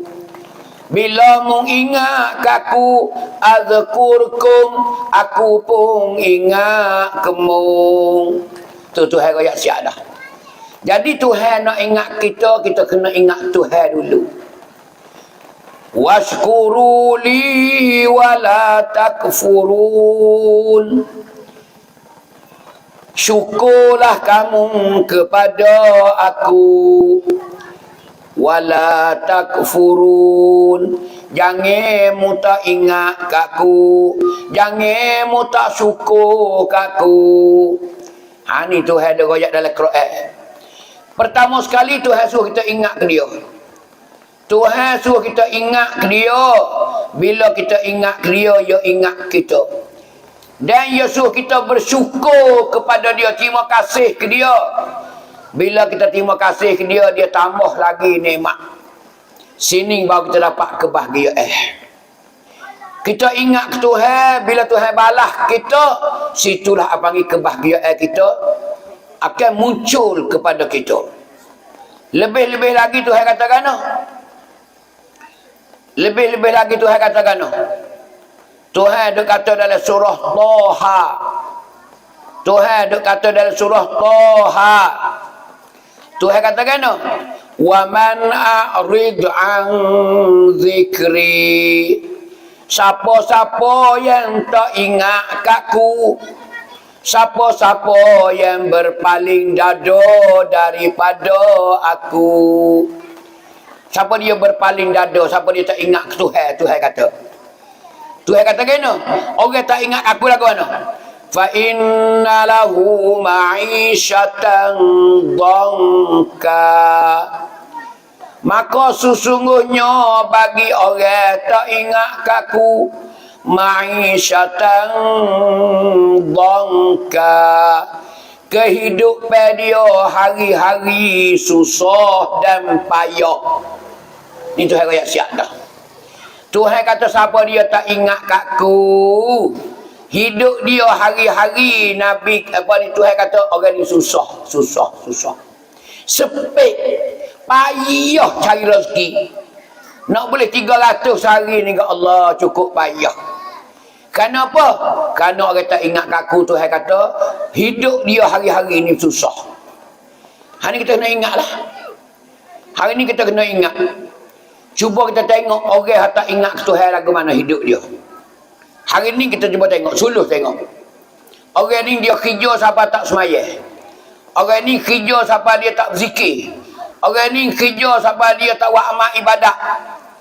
Bila mung ingat kaku, adzkurkum, aku pun ingat kemung. Tu Tuhan ayat siap dah. Jadi Tuhan nak ingat kita, kita kena ingat Tuhan dulu. Washkuruli wala takfurun, syukurlah kamu kepada aku, wala takfurun, jangan mu tak ingat kaku, jangan mu tak syukur kaku. Ni Tuhan ada ayat dalam Quran. Pertama sekali Tuhan suruh kita ingat ke dia. Tuhan suruh kita ingat ke dia. Bila kita ingat ke dia, dia ingat kita. Dan dia suruh kita bersyukur kepada dia, terima kasih ke dia. Bila kita terima kasih ke dia, dia tambah lagi nikmat. Sini baru kita dapat kebahagiaan. Kita ingat ke Tuhan, bila Tuhan balas kita, situlah apa panggil kebahagiaan kita akan muncul kepada kita. Lebih-lebih lagi Tuhan katakan, lebih-lebih lagi Tuhan katakan, Tuhan ada kata dalam surah Taha. Tuhan ada kata dalam surah Taha. Tuhan katakan, wa man a'rid an zikri, siapa-siapa yang tak ingat kaku, siapa-siapa yang berpaling dada daripada aku. Siapa dia berpaling dada, siapa dia tak ingat Tuhan, Tuhan kata. Tuhan kata gini, orang tak ingat aku lagu mana? Fa inna lahu ma'isyatan dhanka, maka sesungguhnya bagi orang tak ingat aku, ma'isyatan dhanka, kehidupan dia hari-hari susah dan payah. Ini Tuhan ayat siap dah. Tuhan kata siapa dia tak ingat aku, hidup dia hari-hari Nabi apa ni, Tuhan kata orang ni susah. Sepik, payah cari rezeki. Nak boleh 300 sehari ni ke Allah cukup payah. Kenapa? Kerana orang tak ingat aku, Tuhan kata hidup dia hari-hari ni susah. Hari ni kita kena ingatlah. Hari ni kita kena ingat. Cuba kita tengok orang yang tak ingat Tuhan lagu mana hidup dia. Hari ni kita cuba tengok, suluh tengok. Orang ni dia kerja siapa tak semayang. Orang ni kerja siapa dia tak berzikir. Orang ni kerja siapa dia tak buat amal ibadat.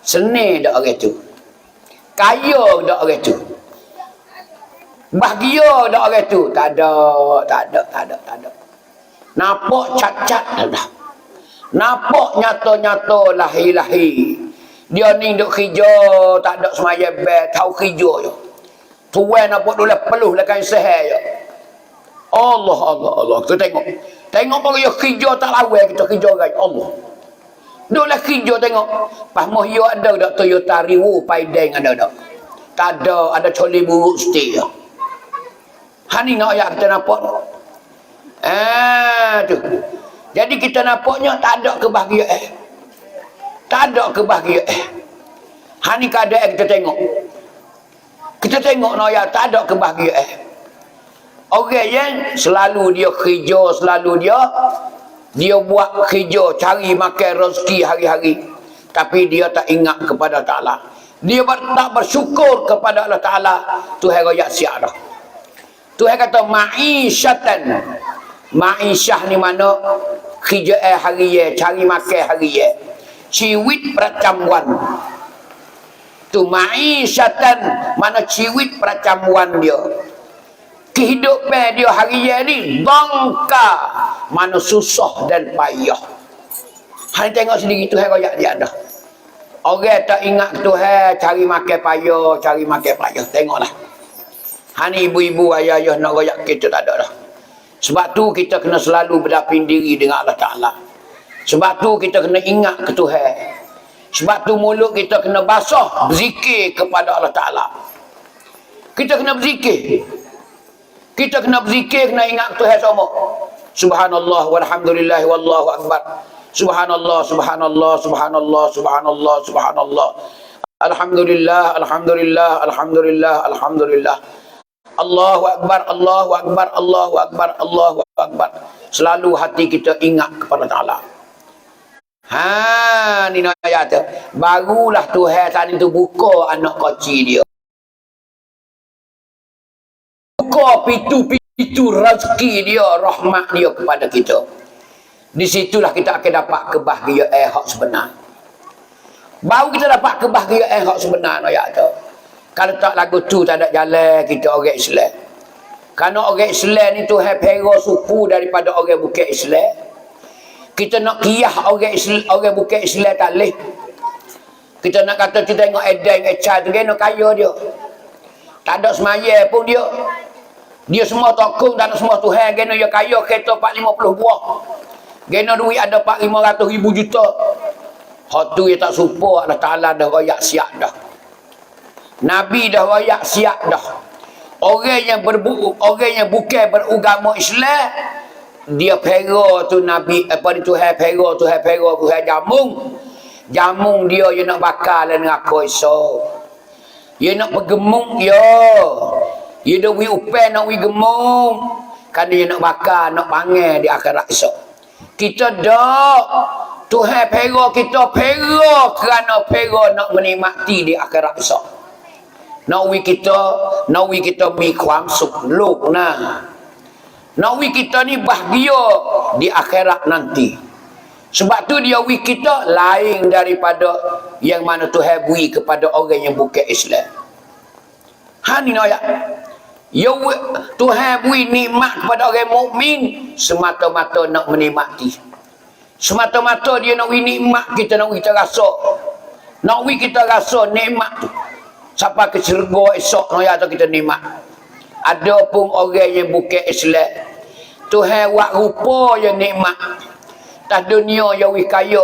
Seni dak orang tu. Kaya dak orang tu. Bahagia dak orang tu. Tak ada. Nampak cacat dah. Nampak nyata-nyata lahir-lahir. Dia ni duk kerja, tak ada semayang bel, tahu kerja je. Tuan nampak dulu peluh lekan seher je. Allah. Kita tengok. Tengok orang yang kerja tak lawai, kita kerja orang. Allah. Duklah kerja tengok. Pas mohyo ada dak Toyota Riwo Paideng ada dak. Tak ada, ada coli buruk stik je. Hani nak ayat kita nampak. Tu. Jadi kita nampaknya tak ada kebahagiaan. Tak ada kebahagiaan. Hani keadaan kita tengok. Kita tengok noya tak ada kebahagiaan. Orang yang selalu dia kerja, selalu dia buat kerja, cari makan rezeki hari-hari. Tapi dia tak ingat kepada Ta'ala. Dia tak bersyukur kepada Allah Ta'ala. Tuhan royak siap dah. Tuhan kata ma'isyatan. Ma'isyah ni mana? Kerja hari-hari, cari makan hari-hari. Ciwit peracamuan. Tu ma'isyatan, mana ciwit peracamuan dia. Kehidupan dia hari-hari ni bangka, mana susah dan payah. Hang tengok sendiri Tuhan royak dia dah. Orang tak ingat Tuhan cari makan payah, cari makan payah. Tengoklah. Hani ibu-ibu ayah-ayah nak royak kita tak ada dah. Sebab tu kita kena selalu berdapin diri dengan Allah Ta'ala. Sebab tu kita kena ingat ke Tuhan. Sebab tu mulut kita kena basah, berzikir kepada Allah Ta'ala. Kita kena berzikir. Kita kena berzikir, kena ingat Tuhan semua. Subhanallah walhamdulillah wallahu akbar. Subhanallah, subhanallah, subhanallah, subhanallah, subhanallah. Alhamdulillah, alhamdulillah, alhamdulillah, alhamdulillah. Allahu akbar, Allahu akbar, Allahu akbar, Allahu akbar. Selalu hati kita ingat kepada Ta'ala. Ni nak ayat tu. Barulah Tuhan tadi tu buka anak kecil dia. Buka pintu-pintu rezeki dia, rahmat dia kepada kita. Di situlah kita akan dapat kebahagiaan hak sebenar. Baru kita dapat kebahagiaan hak sebenar ayat tu. Kalau tak lagu tu tak ada jalan kita orang Islam. Kerana orang Islam ni Tuhan pera suku daripada orang bukan Islam. Kita nak kiyah orang Islam, orang bukan Islam tak leh. Kita nak kata kita tengok edan eca tu kena kaya dia. Tak ada semaya pun dia. Dia semua tokong dan semua Tuhan kena dia kaya kereta 450 buah. Kena duit ada 400-500 ribu juta. Hak tu dia tak supa Allah Ta'ala dah royak siap dah. Nabi dah royak siap dah. Orang yang bukan beragama Islam, dia pera tu Nabi apa ni Tuhan pera Tuhan jamung dia nak bakar dan neraka esok. Dia nak bergemung dia dah wi upai nak wi gemung kan dia nak bakar nak panggil di akhirat esok. Kita dak Tuhan pera kita pera kerana pera nak menikmati di akhirat esok. Nak wi kita mi ความสุข โลก หน้า Nak wi kita ni bahagia di akhirat nanti. Sebab tu dia wi kita lain daripada yang mana Tuhan beri kepada orang yang bukan Islam. Ni nak ayat. Tuhan beri nikmat kepada orang mukmin semata-mata nak menikmati. Semata-mata dia nak wi nikmat kita nak wi kita rasa. Nak wi kita rasa nikmat tu. Sampai ke syurga esok nak ayat kita nikmat. Ada pun orang yang bukan Islam, Tuhan buat rupa yang nikmat. Tak dunia yang wi kaya,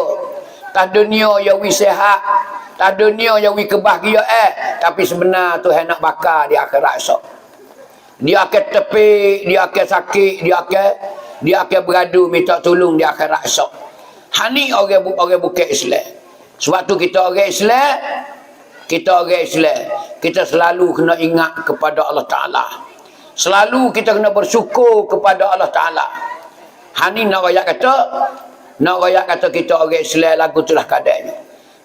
tak dunia yang wi sehat, tak dunia yang wi kebahagiaan, tapi sebenar Tuhan nak bakar di akhirat esok. Dia akan tepi, dia akan sakit, dia akan beradu minta tolong di akhirat esok. Hani orang bukan Islam. Sebab tu kita orang Islam, kita selalu kena ingat kepada Allah Ta'ala. Selalu kita kena bersyukur kepada Allah Ta'ala. Hani nak rakyat kata kita orang Islam lagu itulah keadaannya.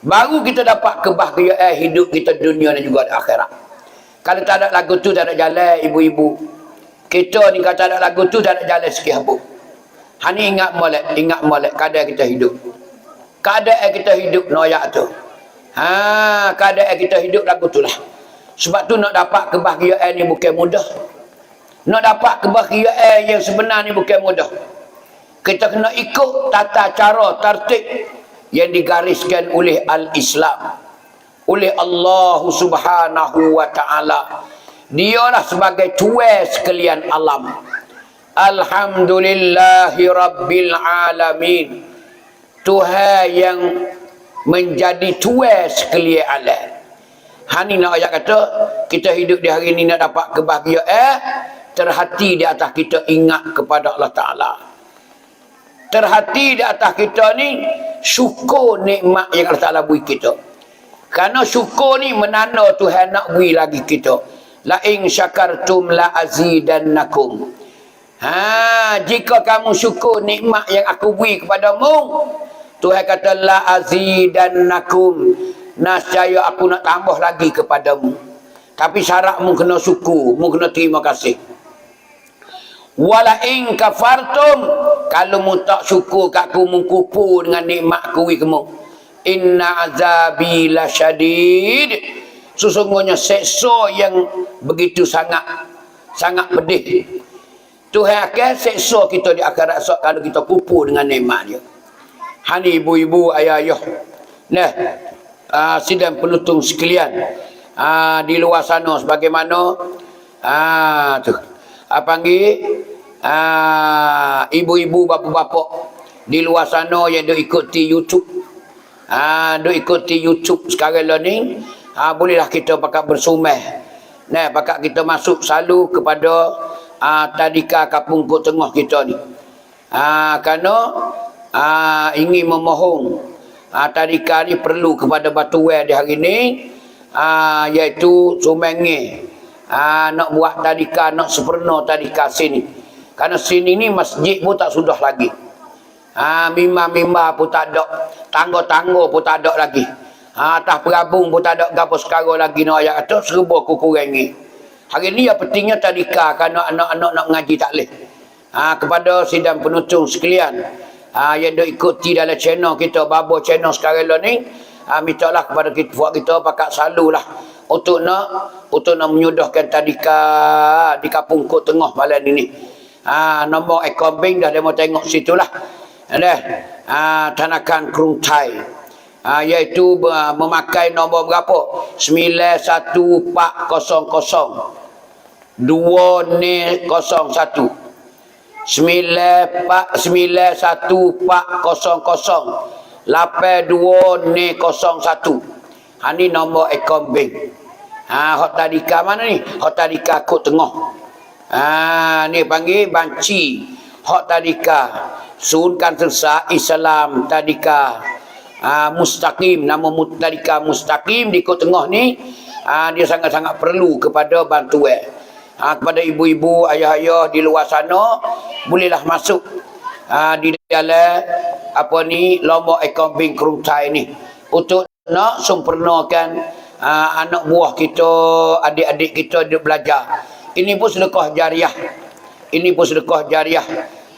Baru kita dapat kebahagiaan hidup kita dunia dan juga di akhirat. Kalau tak ada lagu tu tak ada jalan ibu-ibu. Kita ni kalau tak ada lagu tu tak ada jalan sikit habuk. Hani ingat molek keadaan kita hidup. Keadaan kita hidup noyak tu. Keadaan kita hidup lagu itulah. Sebab tu nak dapat kebahagiaan ni bukan mudah. Nak dapat kebahagiaan yang sebenar ni bukan mudah. Kita kena ikut tata cara tertib yang digariskan oleh Al-Islam, oleh Allah Subhanahu wa Ta'ala. Dialah sebagai tuan sekalian alam. Alhamdulillahi Rabbil Alamin. Tuhan yang menjadi tuan sekalian alam. Hani nak ayat kata kita hidup di hari ni nak dapat kebahagiaan, terhati di atas kita ingat kepada Allah Ta'ala. Terhati di atas kita ni syukur nikmat yang Allah Ta'ala beri kita. Kerana syukur ni menanda Tuhan nak beri lagi kita. La in syakartum la azidannakum. Jika kamu syukur nikmat yang aku beri kepadamu, Tuhan kata la azidannakum, nascaya aku nak tambah lagi kepadamu. Tapi syaratmu kena syukur, mu kena terima kasih. Wala in kafartum, kalau mu tak syukur kat aku, mu kufur dengan nikmat aku kamu, inna azabi lasyadid, sesungguhnya seksa yang begitu sangat pedih. Tuhan akan seksa kita di akhirat esok kalau kita kufur dengan nikmat dia. Hani ibu-ibu, ayah-ayah, nah, sidang penutung sekalian, di luar sana sebagaimana tu panggil ibu-ibu, bapa-bapa di luar sana yang duk ikuti YouTube, duk ikuti YouTube sekarang ni, bolehlah kita pakat bersumeh, nah, pakat kita masuk selalu kepada tadika Kampung Kok Tengah kita ni, kerana ingin memohon tadika ni perlu kepada batuan di hari ni, iaitu sumengi nak buat tadika, nak sempurna tadika sini. Kerana sini ni masjid pun tak sudah lagi, mimbar-mimbar pun tak ada, tangga-tangga pun tak ada lagi, atas perabung pun tak ada gapo sekarang lagi. Nak ayat kata serba kurangi. Hari ni yang pentingnya tadika, kerana anak-anak nak mengaji tak boleh. Kepada sidang penonton sekalian yang duk ikuti dalam channel kita, Babo channel sekarang ni, mintalah kepada kita, buat kita pakat selalu lah untuk nak menyudahkan tadika di Kampung Kok Tengah malam ini. Nombor akaun bank dah demo tengok situlah. Tanakan Krung Thai, iaitu memakai nombor berapa? 91400 201 91400 8201. Ni nombor akaun bank. Hot tadika mana ni? Hot tadika Kok Tengah. Ni panggil banci hot tadika Sunkan Tersa Islam tadika Mustaqim. Nama tadika Mustaqim di Kok Tengah ni, dia sangat-sangat perlu kepada bantuan. Kepada ibu-ibu, ayah-ayah di luar sana, bolehlah masuk di dalam nombor akaun bank Krung Thai ni untuk nak sempurnakan anak buah kita, adik-adik kita duduk belajar. Ini pun sedekah jariah. Ini pun sedekah jariah.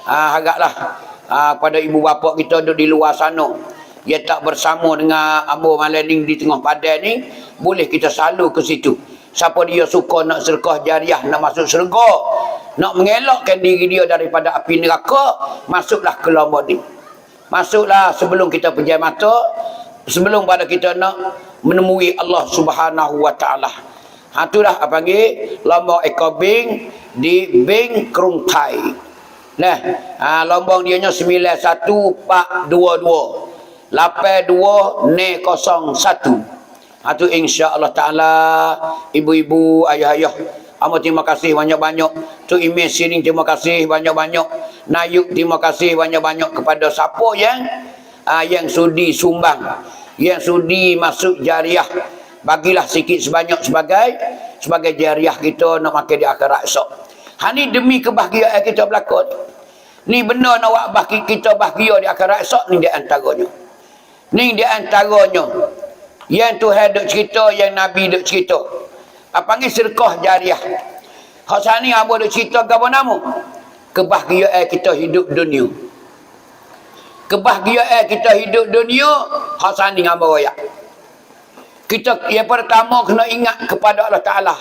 Haraplah pada ibu bapa kita duduk di luar sana, dia tak bersama dengan Ambo Malanding di tengah padang ni, boleh kita selalu ke situ. Siapa dia suka nak sedekah jariah, nak masuk syurga, nak mengelakkan diri dia daripada api neraka, masuklah ke lomba ni. Masuklah sebelum kita pejam mata, sebelum pada kita nak menemui Allah Subhanahu wa Ta'ala. Itulah panggil lombong akaun bank di Bank Krung Thai. Nah, lombong dia nya 91422 8201. Itu insya-Allah taala ibu-ibu, ayah-ayah, amat terima kasih banyak-banyak. Tu email sini terima kasih banyak-banyak. Nayuk terima kasih banyak-banyak kepada siapa yang sudi sumbang, yang sudi masuk jariah. Bagilah sikit sebanyak sebagai jariah kita nak makan di akhirat esok. Ni demi kebahagiaan kita berlaku ni. Benar nak buat bagi kita bahagia di akhirat esok ni, di antaranya. Ni di antaranya yang Tuhan duk cerita, yang Nabi duk cerita. Panggil sedekah jariah. Hak sani apa duk cerita ke apa nama? Kebahagiaan kita hidup dunia. Kebahagiaan kita hidup dunia, hak sani apa royak. Kita yang pertama kena ingat kepada Allah Ta'ala.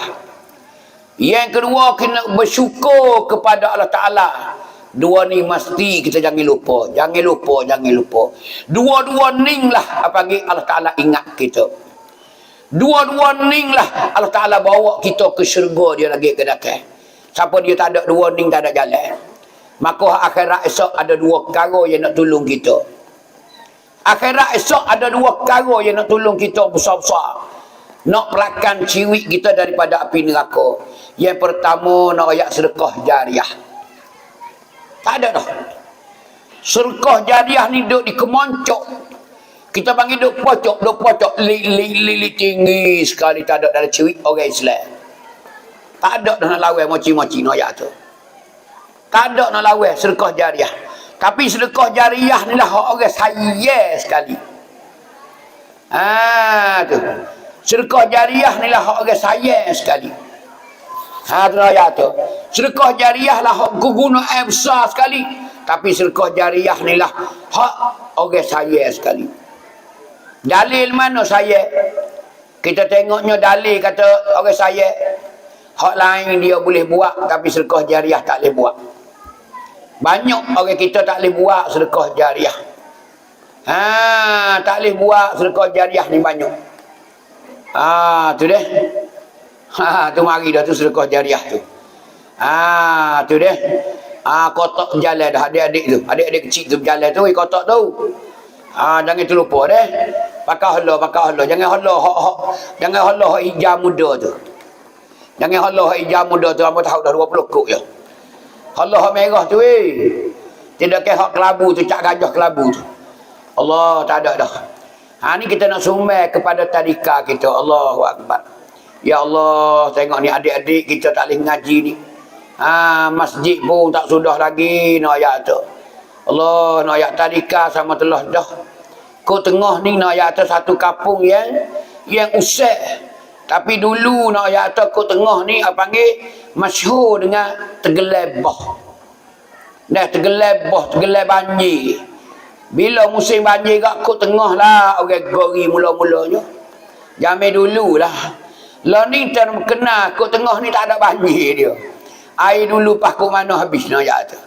Yang kedua kena bersyukur kepada Allah Ta'ala. Dua ni mesti kita jangan lupa. Jangan lupa. Dua-dua ni lah Allah Ta'ala ingat kita. Dua-dua ni lah Allah Ta'ala bawa kita ke syurga dia lagi ke datang. Siapa dia tak ada dua ni tak ada jalan. Maka akhirat esok ada dua perkara yang nak tolong kita. Akhirat esok ada dua perkara yang nak tolong kita besar-besar. Nak pelakan ciwik kita daripada api neraka. Yang pertama, nak ayat sedekah jariah. Tak ada dah. Sedekah jariah ni duduk di kemoncok. Kita panggil duduk pocok. Li tinggi sekali. Tak ada dari ciwik orang Islam. Tak ada dah nak lawan moci-moci nak ayat tu. Tak ada nak lawan sedekah jariah. Tapi sedekah jariah ni lah orang saya sekali. Tu. Sedekah jariah ni lah orang saya sekali. Tu ayat tu. Sedekah jariah lah hak guna air besar sekali. Tapi sedekah jariah ni lah hak orang saya sekali. Dalil mana saya? Kita tengoknya dalil kata orang saya. Hak lain dia boleh buat tapi sedekah jariah tak boleh buat. Banyak orang kita tak boleh buat sedekah jariah. Tak boleh buat sedekah jariah ni banyak. Tu deh. Tu mari dah tu sedekah jariah tu. Tu deh. Kotak jalan dah adik-adik tu. Adik-adik kecil tu berjalan tu, kotak tu. Jangan terlupa deh. Pakai hala. Jangan hala hak hijau muda tu. Jangan hala hak hijau muda tu, hangpa tahu dah 20 kok ya. Hala hak merah tu tidak ke hak kelabu tu, cak gajah kelabu tu. Allah, tak ada dah. Ni kita nak sumbang kepada tadika kita. Allahu Akbar. Ya Allah, tengok ni adik-adik kita tak boleh ngaji ni. Masjid pun tak sudah lagi nak ayat tu. Allah, nak ayat tadika sama telah dah. Kau tengah ni nak ayat tu satu kampung yang usai. Tapi dulu nak ayat tu kau tengah ni apa panggil masyhur dengan Tegelebah. Tegelebah banjir. Bila musim banjir kat kau tengah lah orang gori mula-mulanya. Zaman dulu lah. Lah ni terkenal kau tengah ni tak ada banjir dia. Air dulu pas kau mana habis nak ayat tu.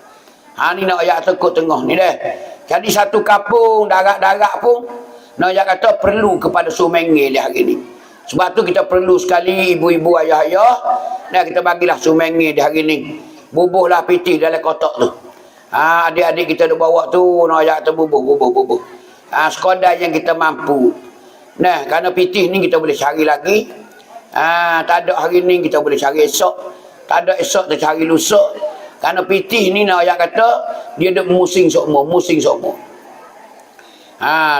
Ni nak ayat tu kau tengah ni dah. Jadi satu kampung darat-darat pun nak ayat kata perlu kepada sumengil hari ni. Sebab tu kita perlu sekali ibu-ibu ayah-ayah. Kita bagilah sumengil di hari ni. Bubuhlah pitih dalam kotak tu. Adik-adik kita duk bawa tu nak ayat tu bubuh. Sekadar yang kita mampu. Kerana pitih ni kita boleh cari lagi. Tak ada hari ni kita boleh cari esok. Tak ada esok kita cari lusa. Kerana pitih ni nak ayat kata dia duk musing sokmo.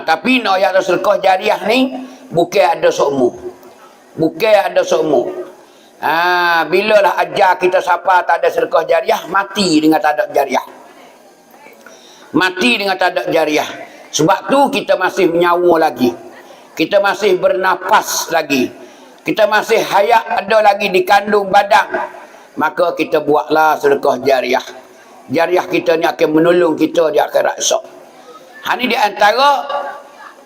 Tapi nak ayat sedekah jariah ni bukan ada sokmo. Bila lah ajar kita siapa tak ada sedekah jariah, mati dengan tak ada jariah. Sebab tu kita masih menyawa lagi. Kita masih bernapas lagi. Kita masih hayat ada lagi di kandung badan. Maka kita buatlah sedekah jariah. Jariah kita ni akan menolong kita di akhirat esok. Ni di antara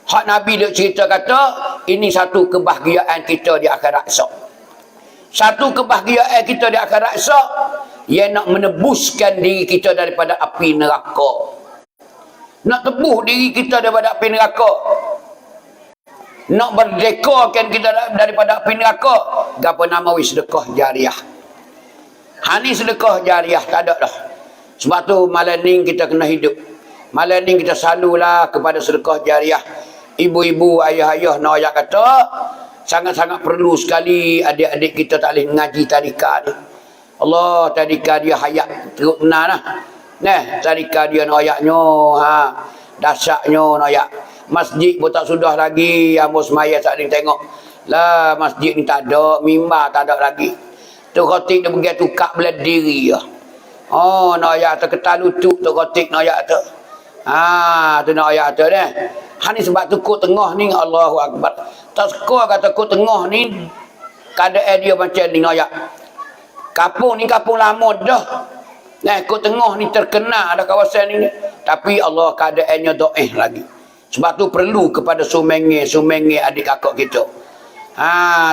hak Nabi dia cerita kata ini satu kebahagiaan kita di akhirat esok. Satu kebahagiaan kita di akhirat esok yang nak menebuskan diri kita daripada api neraka. Nak tebus diri kita daripada api neraka. Nak merdekakan kita daripada api neraka. Gapo nama sedekah jariah. Ni sedekah jariah tak ada dah. Sebab tu malam ni kita kena hidup. Malam ni kita selalulah kepada sedekah jariah. Ibu-ibu, ayah-ayah nak ayat kata sangat-sangat perlu sekali adik-adik kita tak boleh mengaji tadika ni. Allah, tadika dia hayat teruk benar lah. Tadika dia nak ayatnya, dasarnya nak ayat. Masjid pun tak sudah lagi, Ambo semaya tak ada tengok. Lah masjid ni tak ada, mimbar tak ada lagi. Tu khotik dia pergi tukar belah diri lah. Nak ayat tu ketal lutut tu khotik nak ayat tu. Tu nak ayat tu dah. Ni sebab tu kut tengah ni Allahu Akbar. Tak suka kata kut tengah ni keadaan dia macam ni ayat. Kampung ni kampung lama dah. Kut tengah ni terkenal ada kawasan ni. Tapi Allah keadaannya do'eh lagi. Sebab tu perlu kepada sumengil adik kakak kita.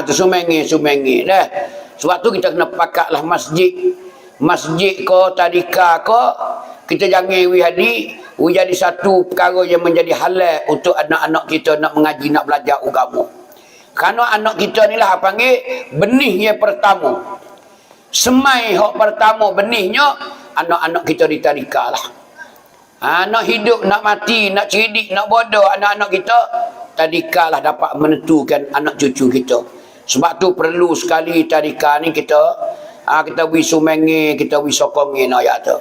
Tu sumengil dah. Sebab tu kita kena pakatlah masjid. Masjid ke tadika ke kita jangan jadi satu perkara yang menjadi halal untuk anak-anak kita nak mengaji, nak belajar agama. Kerana anak kita ni lah panggil benih yang pertama. Semai hak pertama benihnya anak-anak kita di tadika lah. Nak hidup, nak mati, nak cerdik, nak bodoh anak-anak kita, tadika lah dapat menentukan anak cucu kita. Sebab tu perlu sekali tadika ni kita kita beri sumengi, kita beri sokongi ayat tu.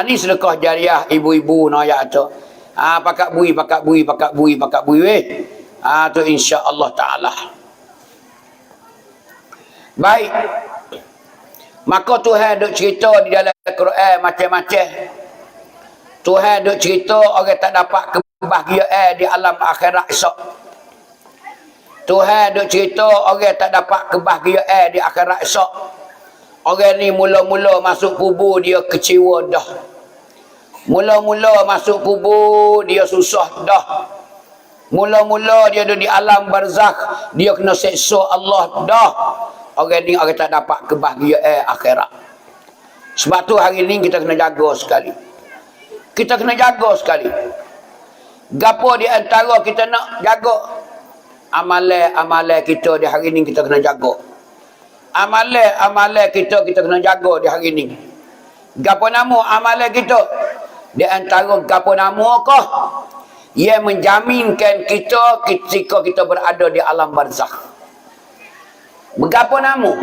Ni sedekah jariah ibu-ibu ayat tu. Pakat bui weh. Tu insya-Allah taala. Baik. Maka Tuhan duk cerita di dalam Quran macam-macam. Tuhan duk cerita orang tak dapat kebahagiaan di alam akhirat esok. Tuhan duk cerita orang tak dapat kebahagiaan di akhirat esok. Orang ni mula-mula masuk kubur dia kecewa dah. Mula-mula masuk kubur dia susah dah. Mula-mula dia ada di alam barzakh, dia kena seksa Allah dah. Orang ni orang tak dapat kebahagiaan akhirat. Sebab tu hari ni kita kena jaga sekali. Kita kena jaga sekali. Gapo di antara kita nak jaga? Amalan-amalan kita di hari ni kita kena jaga. Amalan-amalan kita kena jaga di hari ni. Gapo nama amalan kita? Di antara gapo nama kah? Ia menjaminkan kita ketika kita berada di alam barzakh. Berapa nama?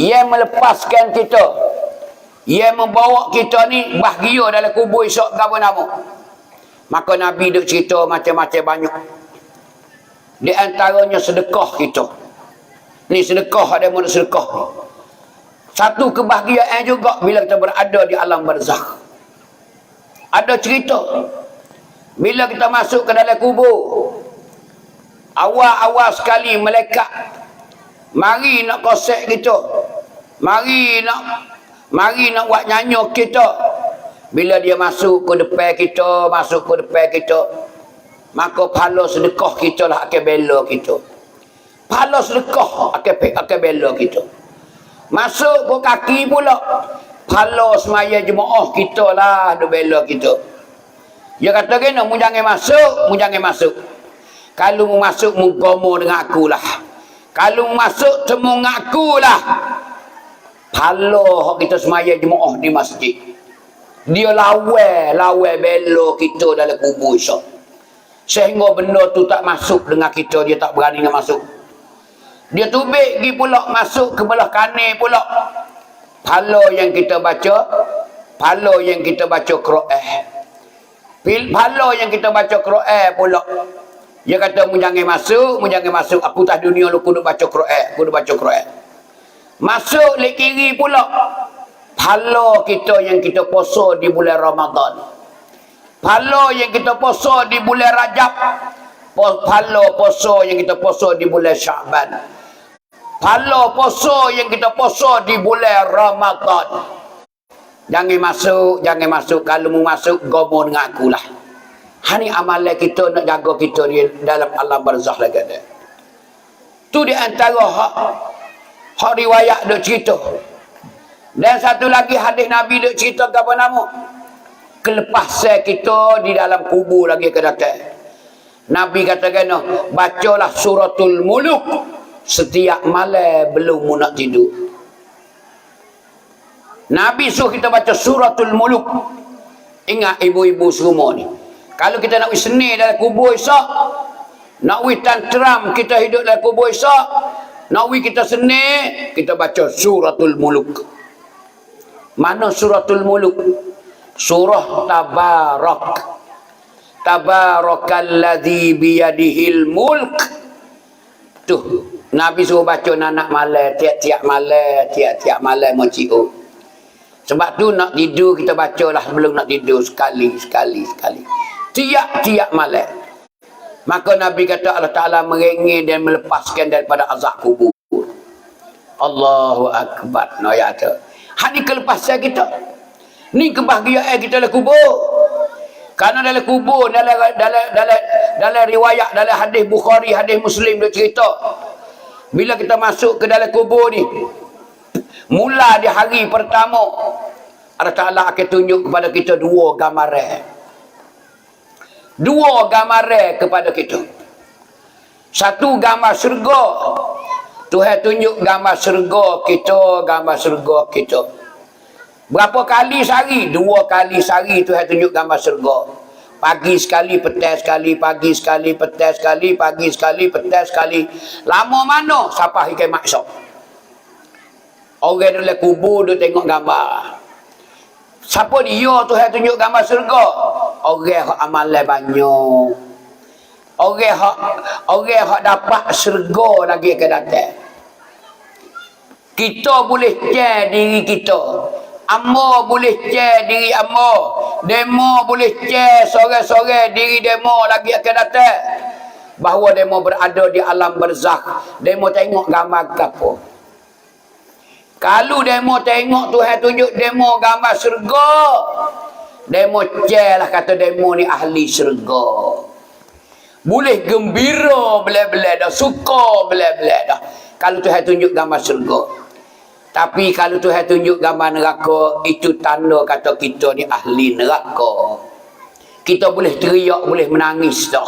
Ia melepaskan kita. Ia membawa kita ni bahagia dalam kubur esok. Berapa nama? Maka Nabi duk cerita macam-macam banyak. Di antaranya sedekah kita. Ni sedekah, ada mana sedekah. Satu kebahagiaan juga bila kita berada di alam barzakh. Ada cerita. Bila kita masuk ke dalam kubur, awal-awal sekali malaikat mari nak kosek kita. Mari nak buat nyanyuk kita. Bila dia masuk ke depan kita, maka pahala sedekah kita lah akan bela kita. Pahala sedekah akan bela kita. Masuk ke kaki pula, pahala semaya jemaah kita lah ada bela kita. Dia kata kena, mu jangan masuk. Kalau mu masuk, mu gomo dengan aku lah. Kalau mu masuk, temu dengan aku lah. Pahala kita semaya jemaah di masjid. Dia lawa bela kita dalam kubur esok. Sehingga benda tu tak masuk dengan kita, dia tak berani nak masuk. Dia tubik pergi pula masuk ke belah kanan pula. Pahala yang kita baca Quran. Pahala yang kita baca Quran pula. Dia kata mu jangan masuk. Aku tak dunia lu kudu baca Quran. Masuk le kiri pula. Pahala kita yang kita puasa di bulan Ramadan. Pahala yang kita puasa di bulan Rajab. Pahala puasa yang kita puasa di bulan Syaban. Pahala puasa yang kita puasa di bulan Ramadan. Jangan masuk. Kalau mu masuk, gomo dengan aku lah. Ini amalan kita nak jaga kita di dalam alam barzakh lagi ada. Tu di antara hak riwayat duk cerita. Dan satu lagi hadis Nabi duk cerita apa nama? Kelepasan kita di dalam kubur lagi ke datang. Nabi katakan, bacalah suratul muluk setiap malam belum mu nak tidur. Nabi suruh kita baca suratul muluk. Ingat ibu-ibu semua ni. Kalau kita nak seni dalam kubur esok, nak tantram kita hidup dalam kubur esok, nak kita seni, kita baca suratul muluk. Mana suratul muluk? Surah Tabarak. Tabarakalladzi biyadihil mulk. Tuh, Nabi suruh baca nanak malam, tiap-tiap malam mencium. Sebab tu nak tidur kita bacalah sebelum nak tidur sekali. Tiap-tiap malam. Maka Nabi kata Allah Ta'ala merengek dan melepaskan daripada azab kubur. Allahu Akbar. Ini kelepasan kita. Ni kebahagiaan kita dalam kubur. Karena dalam kubur, dalam riwayat, dalam hadis Bukhari, hadis Muslim dia cerita. Bila kita masuk ke dalam kubur ni, mula di hari pertama, Allah Ta'ala akan tunjuk kepada kita dua gambaran kepada kita. Satu gambar syurga. Tuhan tunjuk gambar syurga kita. Berapa kali sehari? 2 kali sehari Tuhan tunjuk gambar syurga. Pagi sekali, petang sekali, pagi sekali, petang sekali, pagi sekali, petang sekali. Lama mana sampai ke maksud. Orang dalam kubur duk tengok gambar. Siapa dia tu yang tunjuk gambar syurga? Orang yang amalan banyak. Orang yang dapat syurga lagi akan datang. Kita boleh share diri kita. Amo boleh share diri amo. Demo boleh share sore-sore diri demo lagi akan datang. Bahawa demo berada di alam barzakh. Demo tengok gambar apa. Kalau demo tengok Tuhan tunjuk demo gambar syurga. Demo share lah kata demo ni ahli syurga. Boleh gembira belah-belah dah. Suka belah-belah dah. Kalau Tuhan tunjuk gambar syurga. Tapi kalau Tuhan tunjuk gambar neraka, itu tanda kata kita ni ahli neraka. Kita boleh teriak, boleh menangis dah.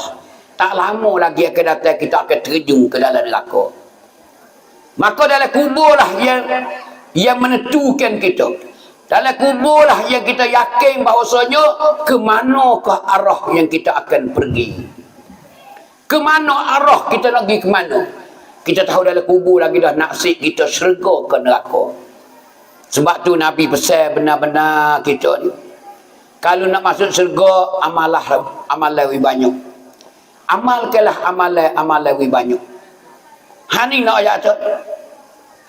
Tak lama lagi akan datang kita akan terjun ke dalam neraka. Maka dalam kubur lah yang menentukan kita. Dalam kubur lah yang kita yakin bahawasanya ke manakah arah yang kita akan pergi. Ke mana arah kita nak pergi ke mana. Kita tahu dalam kubur lagi dah nasib kita syurga ke neraka. Sebab tu Nabi pesan benar-benar kita ni. Kalau nak masuk syurga, amalah lebih banyak. Amalkanlah amalan lebih banyak. Ha ni nak ayat tu.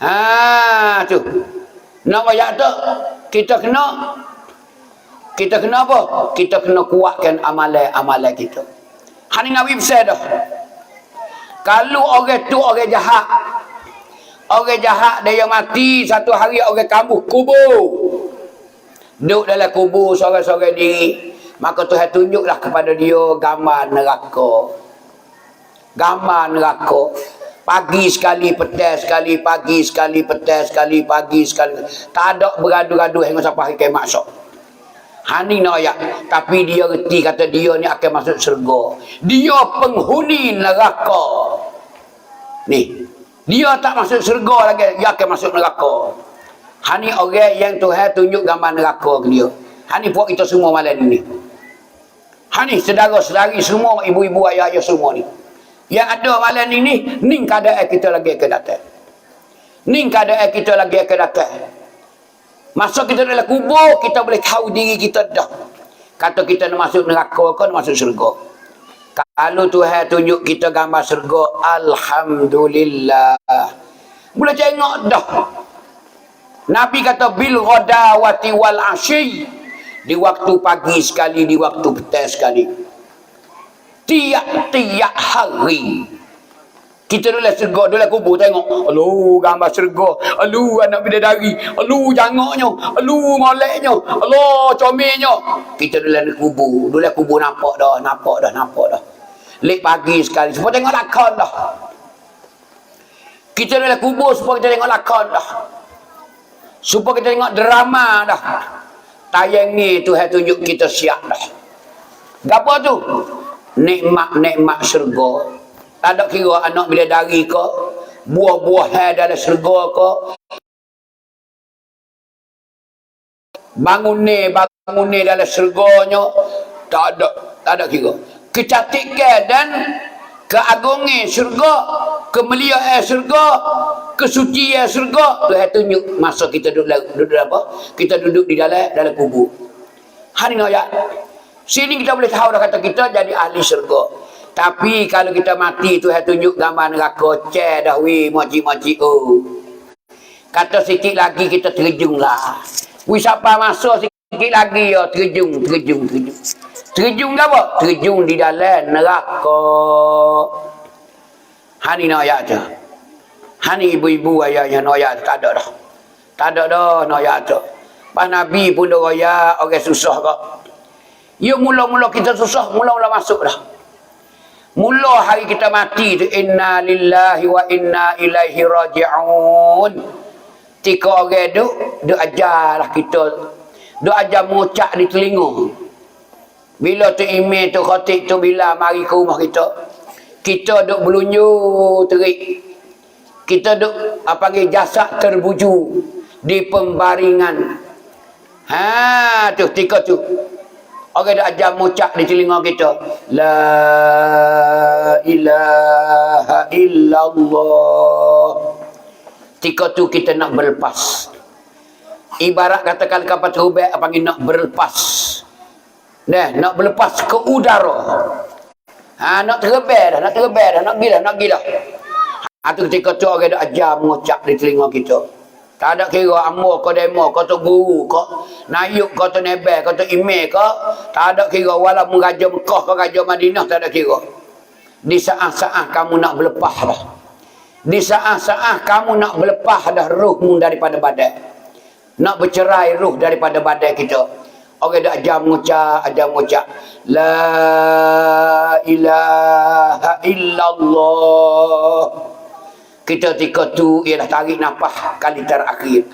Ha tu. Nak ayat tu, kita kena apa? Kita kena kuatkan amalan kita. Ha ni Nabi pesan dah. Kalau orang tu orang jahat dia yang mati satu hari orang kambuh kubur. Duduk dalam kubur sorang-sorang diri. Maka Tuhan tunjuklah kepada dia gambar neraka. Gambar neraka. Pagi sekali, petang sekali, pagi sekali, petang sekali, pagi sekali. Tak ada bergaduh-gaduh hingga sampai hari kiamat esok. Hani nak ayat. Tapi dia reti kata dia ni akan masuk syurga. Dia penghuni neraka. Ni. Dia tak masuk syurga lagi. Dia akan masuk neraka. Hani orang yang Tuhan tunjuk gambar neraka ke dia. Hani buat kita semua malam ni. Hani saudara-saudari semua, ibu-ibu, ayah-ayah semua ni. Yang ada malam ni keadaan kita lagi akan datang. Ni keadaan kita lagi akan datang. Masa kita dalam kubur, kita boleh tahu diri kita dah. Kata kita nak masuk neraka ke nak masuk syurga. Kalau Tuhan tunjuk kita gambar syurga, alhamdulillah. Boleh tengok dah. Nabi kata bil ghadawati wal asyi. Di waktu pagi sekali, di waktu petang sekali. Tiap-tiap hari. Kita dalam syurga, dalam kubur tengok. Aluh, gambar syurga. Aluh, anak bidadari. Aluh, jangaknya. Aluh, moleknya. Aluh, comelnya. Kita dalam kubur nampak dah. Lek pagi sekali. Supaya tengok lakon dah. Kita dalam kubur supaya kita tengok lakon dah. Supaya kita tengok drama dah. Tayang ni Tuhan tunjuk kita siap dah. Apa tu? Nikmat-nikmat syurga. Tak ada kira anak bidadari ke, buah-buahan dalam syurga ke, bangun ni dalam syurganya, tak ada kira. Kecantikan dan keagungan syurga, kemuliaan syurga, kesucian syurga, Tuhan tunjuk masa kita duduk apa? Kita duduk di dalam kubur. Hari ni ayat. Sini kita boleh tahu dah kata kita jadi ahli syurga. Tapi kalau kita mati Tuhan tunjuk gambar neraka, cek dah moci-moci kata sikit lagi kita terjun lah. Siapa masuk sikit lagi ya terjun. Terjun ke apa? Terjun di dalam neraka. Hani nak ayat tu. Hani ibu-ibu ayahnya nak ayat tak ada dah. Tak ada dah nak ayat tu. Pas Nabi pun dah ayat orang susah kok. Ya mula-mula kita susah, mula-mula masuk dah. Mula hari kita mati tu inna lillahi wa inna ilaihi raji'un. Tika orang duk ajarlah kita. Duk ajar mengucap di telinga. Bila tu imam tu khatib tu bila mari ke rumah kita duk berlunjuk terik. Kita duk panggil jasad terbuju di pembaringan. Ha tu tika tu. Orang dah ajar mengucap di telinga kita. La ilaha illallah. Ketika tu kita nak berlepas. Ibarat katakan kapal terbang panggil nak berlepas. Nah, nak berlepas ke udara. Nak terbang dah, nak pergi dah. Tu ketika tu orang dah ajar mengucap di telinga kita. Tak ada kira amor ke demo ke tu guru ke nayuk ke tu nebel ke tu email ke. Tak ada kira walaupun Raja Mekah ke Raja Madinah, tak ada kira. Di saat-saat kamu nak berlepas dah. Di saat-saat kamu nak berlepas dah ruhmu daripada badan. Nak bercerai ruh daripada badan kita. Orang dah ajar mengucap. La ilaha illallah. Kita ketika tu ialah tarik nafas kali terakhir.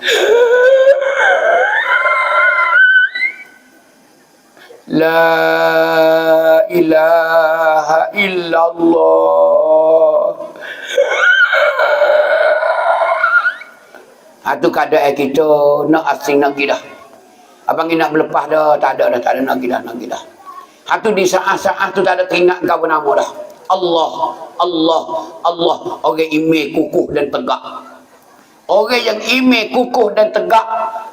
La ilaha illallah. Tu keadaan kita nak asing nak pergi dah. Abang nak berlepas dah, tak ada nak pergi dah. Tu di saat-saat tu tak ada teringat kau nama dah. Allah. Orang iman kukuh dan tegak. Orang yang iman kukuh dan tegak,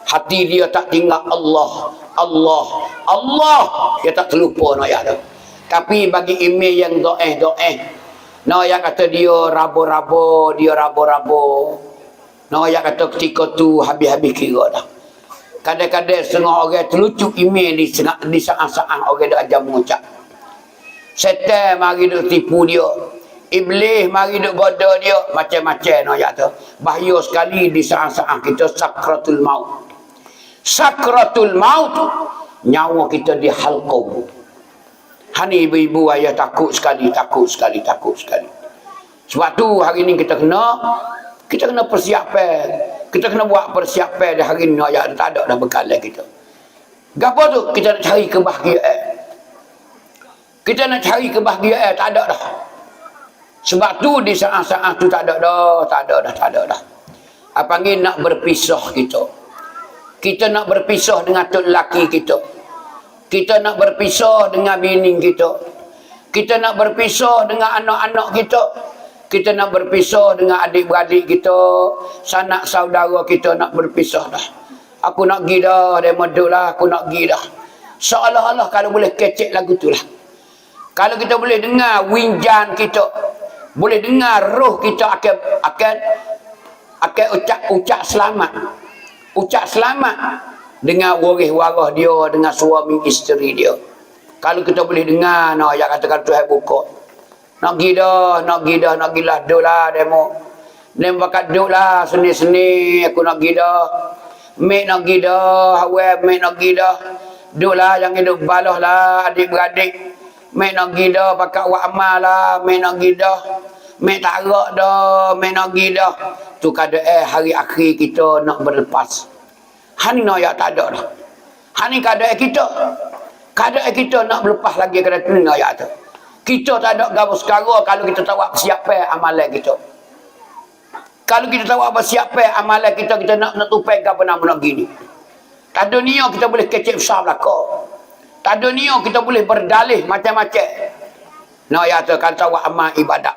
hati dia tak tinggal Allah. Dia tak terlupa nak ayat tu. Tapi bagi iman yang do'eh. Nak ayat kata dia rabo-rabo. Nak ayat kata ketika tu habis-habis kira dah. Kadang-kadang setengah orang terlucuk iman di saat-saat orang dah ajar mengucap. Setan mari duk tipu dia. Iblis mari duk goda dia. Macam-macam nak ayat tu. Bahaya sekali di saat-saat kita sakratul maut. Sakratul maut. Nyawa kita di halqum. Hani ibu-ibu ayah takut sekali. Sebab tu hari ni kita kena persiapan. Kita kena buat persiapan di hari ni. Ayat tak ada dah bekalan kita. Gapo tu? Kita nak cari kebahagiaan. Tak ada dah. Sebab tu di saat-saat tu tak ada dah. Apa ni nak berpisah kita. Kita nak berpisah dengan tok laki kita. Kita nak berpisah dengan bini kita. Kita nak berpisah dengan anak-anak kita. Kita nak berpisah dengan adik-beradik kita. Sanak saudara kita nak berpisah dah. Aku nak pergi dah. Dia meduk lah. Aku nak pergi dah. Seolah-olah kalau boleh kecek lagu tu lah. Kalau kita boleh dengar winjan kita, boleh dengar roh kita akan ucap selamat. Ucap selamat dengan waris-waris dia, dengan suami isteri dia. Kalau kita boleh dengar, nak ayat katakan Tuhan buka. Nak pergi dah, duk lah demo. Demo bakat duk lah, seni-seni, aku nak pergi dah. Mek nak pergi dah, awal mek nak pergi dah. Duk lah, jangan duk balah lah, adik-beradik. Mek nak pergi dah, pakat buat amal lah, mek nak pergi dah. Mek tak gerak dah, mek nak pergi dah. Tu keadaan hari akhir kita nak berlepas. Hani nak ayat tak ada dah. Hani keadaan kita. Keadaan kita nak berlepas lagi keadaan tu nak ayat tu. Kita tak ada gapo sekarang kalau kita tak buat persiapan amalan kita. Kalau kita tak buat persiapan amalan kita nak tupai gapo nama nak gini. Tak dunia kita boleh kecek besar belaka. Tak dunia kita boleh berdalih macam-macam. Nak ayat tu kalau tak buat amal ibadat.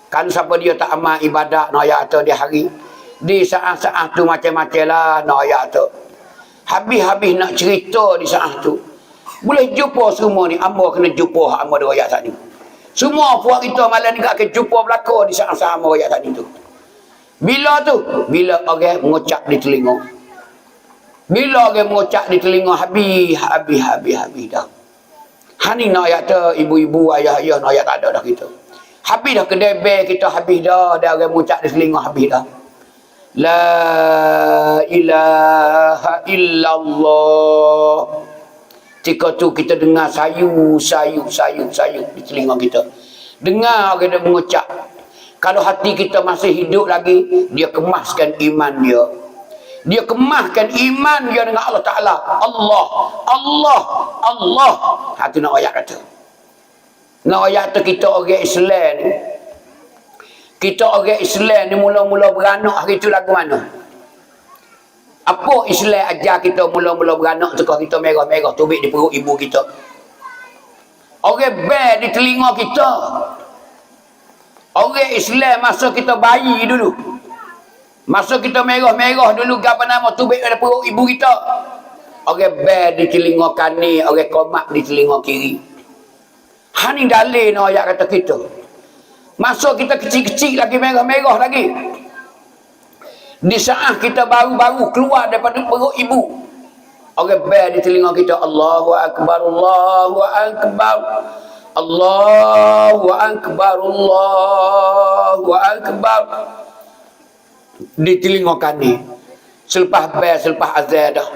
Kalau siapa dia tak amal ibadat, nak ayat tu di hari. Di saat-saat tu macam-macam lah nak ayat tu. Habis-habis nak cerita di saat tu. Boleh jumpa semua ni. Amba kena jumpa amba dua ayat tadi. Semua puak kita malam ni akan jumpa belaka di saat-saat amba ayat tadi tu. Bila tu? Bila orang mengucap di telinga. Bila orang mengucap di telinga habis dah. Hani nak ayat tu ibu-ibu ayah-ayah nak ayat tak ada dah kita. Habis dah kedai bel kita habis dah. Dia orang mengucap di telinga habis dah. La ilaha illallah. Ketika tu kita dengar sayu di telinga kita. Dengar orang dia mengucap. Kalau hati kita masih hidup lagi, dia kemaskan iman dia. Dia kemaskan iman dia dengan Allah Ta'ala. Allah. Itu nak ayat kata. Nak ayat tu kita orang Islam ni. Kita orang Islam ni mula-mula beranak hari tu lagu mana? Apa Islam ajar kita mula-mula beranak tu kalau kita merah-merah tubik di perut ibu kita? Orang bel di telinga kita. Orang Islam masa kita bayi dulu. Masa kita merah-merah dulu, apa nama tubik ada perut ibu kita. Orang bel di telinga kanan, orang komak di telinga kiri. Hani dalil no ayat kata kita. Masa kita kecil-kecil lagi, merah-merah lagi. Di saat kita baru-baru keluar daripada perut ibu, orang bel di telinga kita, Allahu Akbar, Allahu Akbar, Allahu Akbar, Allahu Akbar. Di telinga kanan. Selepas bel, selepas azan dah,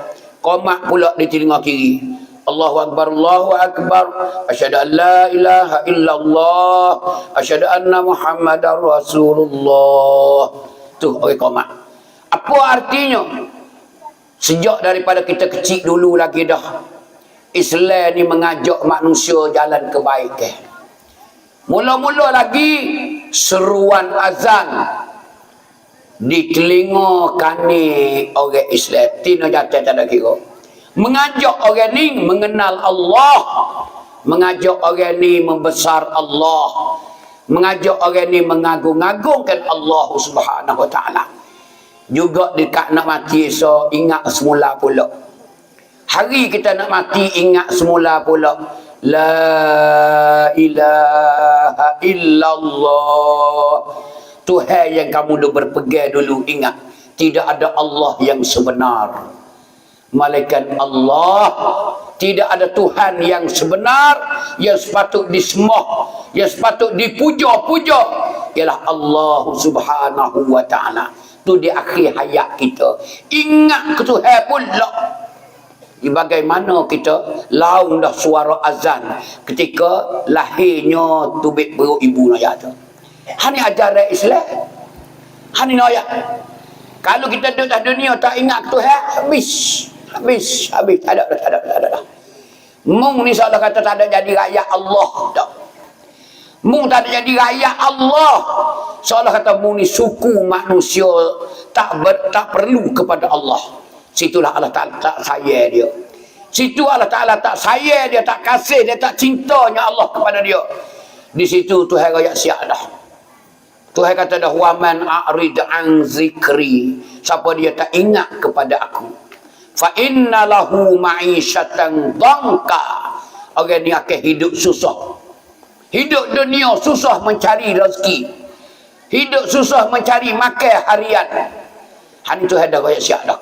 qomat pula di telinga kiri. Allahu Akbar, Allahu Akbar, asyhadu an la ilaha illallah, asyhadu anna Muhammadar Rasulullah. Tu orang qomat. Apa artinya? Sejak daripada kita kecil dulu lagi dah, Islam ni mengajak manusia jalan kebaikan. Mula-mula lagi seruan azan di telinga kanan orang Islam. Tino jatuh tak ada kira. Mengajak orang ni mengenal Allah, mengajak orang ni membesar Allah, mengajak orang ni mengagung-agungkan Allah Subhanahu Wa Taala. Juga dekat nak mati so ingat semula pula. Hari kita nak mati ingat semula pula. La ilaha illallah. Tuhan yang kamu dah berpegang dulu, ingat. Tidak ada Allah yang sebenar malaikat Allah. Tidak ada Tuhan yang sebenar, yang sepatut disembah, yang sepatut dipuja-puja, ialah Allah Subhanahu Wa Taala. Tu di akhir hayat kita ingat ke Tuhan pula. Bagaimana kita laung dah suara azan ketika lahirnya tubik perut ibu nak tu. Hani ajaran Islam. Hani ayat. Kalau kita duduk dah dunia tak ingat ke Tuhan, habis. Tak ada. Mung ni seolah kata tak ada jadi rakyat Allah dah. Mung tak ada jadi rakyat Allah. Seolah kata mung ni suku manusia tak perlu kepada Allah. Situlah Allah Ta'ala tak sayang dia. Situ Allah Ta'ala tak sayang dia, tak kasih dia, tak cintanya Allah kepada dia. Di situ Tuhan rakyat siap dah. Tuhan kata dah, waman a'rid an zikri, siapa dia tak ingat kepada aku, fa inna lahu ma'isyatan dhanka, orang ni akan hidup susah. Hidup dunia susah mencari rezeki, hidup susah mencari makan harian. Hani Tuhan dah rakyat siap dah.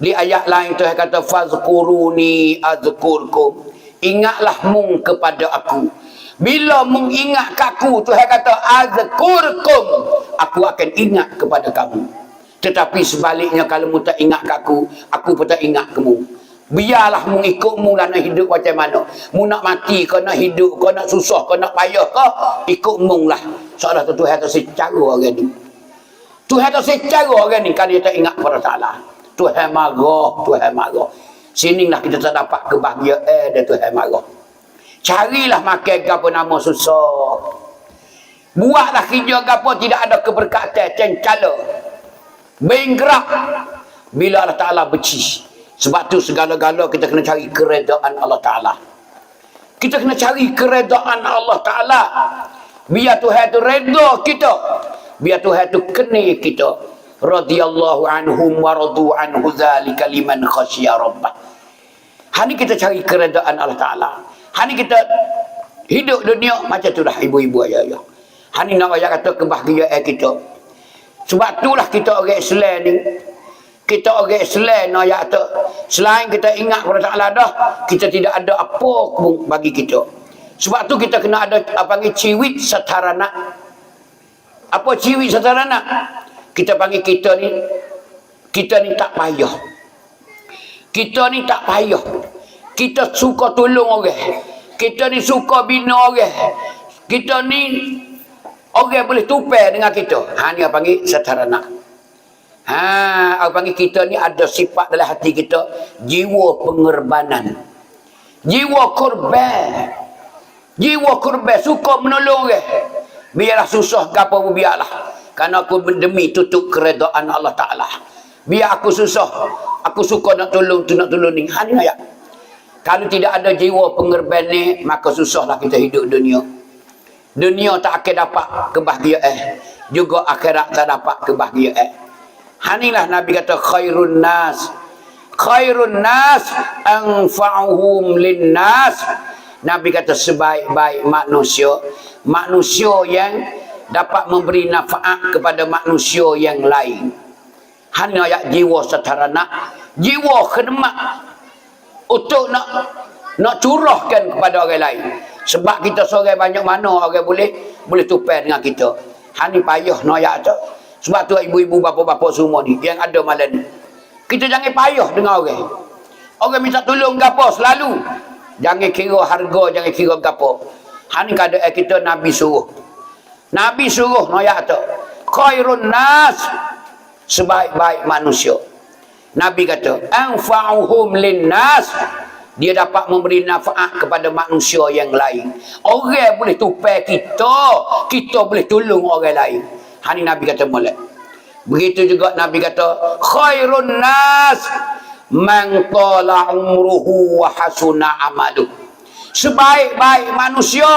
Di ayat lain Tuhan kata, fazkuruni azkurkum, ingatlah mung kepada aku. Bila mung ingat aku, Tuhan kata azkurkum, aku akan ingat kepada kamu. Tetapi sebaliknya kalau mu tak ingat aku pun tak ingat kamu. Biarlah mu ikut mu lah nak hidup macam mana. Mu nak mati ke nak hidup ke nak susah ke nak payah ke, ikut mu lah. Soalan tu Tuhan tu secara orang ni. Tuhan tu secara orang ni kalau dia tak ingat kepada Ta'ala. Tuhan marah. Sinilah kita tak dapat kebahagiaan dan Tuhan marah. Carilah makan gapo nama susah. Buatlah kerja gapo tidak ada keberkatan, cencala. Benggerak bila Allah Ta'ala benci. Sebab tu segala-gala kita kena cari keredaan Allah Ta'ala. Kita kena cari keredaan Allah Ta'ala. Biar Tuhan tu reda kita. Biar Tuhan tu kena kita. Radiyallahu anhum wa radu anhu dzalika liman khasyiya rabbah. Hani kita cari keredaan Allah Ta'ala. Hani kita hidup dunia macam tu dah, ibu-ibu ayah-ayah. Hani nak ayah kata kebahagiaan kita. Sebab itulah kita orang Islam ni, kita orang Islam nak ayah kata, selain kita ingat kepada Ta'ala dah, kita tidak ada apa pun bagi kita. Sebab tu kita kena ada apa panggil ciwit satarana. Apa ciwit satarana? Kita panggil kita ni tak payah. Kita ni tak payah. Kita suka tolong orang. Kita ni suka bina orang. Kita ni orang boleh tupai dengan kita. Ni apa panggil satarana. Apa panggil kita ni ada sifat dalam hati kita, jiwa pengorbanan. Jiwa korban. Jiwa korban, suka menolong orang. Biarlah susah gapo pun biarlah. Kerana aku demi tutup keredaan Allah Ta'ala. Biar aku susah, aku suka nak tolong tu nak tolong ni. Ni ayat. Kalau tidak ada jiwa pengorban ni, maka susahlah kita hidup dunia. Dunia tak akan dapat kebahagiaan, juga akhirat tak dapat kebahagiaan. Hanilah Nabi kata khairun nas anfa'uhum linnas. Nabi kata sebaik-baik manusia yang dapat memberi naf'at kepada manusia yang lain. Hanya ayat jiwa setara nak, jiwa khidmat untuk nak curahkan kepada orang lain. Sebab kita seorang banyak mana orang boleh tupai dengan kita. Hani payah nak ayat tu. Sebab tu ibu-ibu, bapa-bapa semua ni yang ada malam ni, kita jangan payah dengan orang. Orang minta tolong gapo selalu, jangan kira harga, jangan kira gapo. Hani keadaan kita Nabi suruh noyak tu khairun nas, sebaik-baik manusia. Nabi kata anfa'uhum linnas, dia dapat memberi naf'at kepada manusia yang lain. Orang boleh tupai kita boleh tolong orang lain. Hani Nabi kata molek. Begitu juga Nabi kata khairun nas man tala umruhu wa hasuna amaluh. Sebaik-baik manusia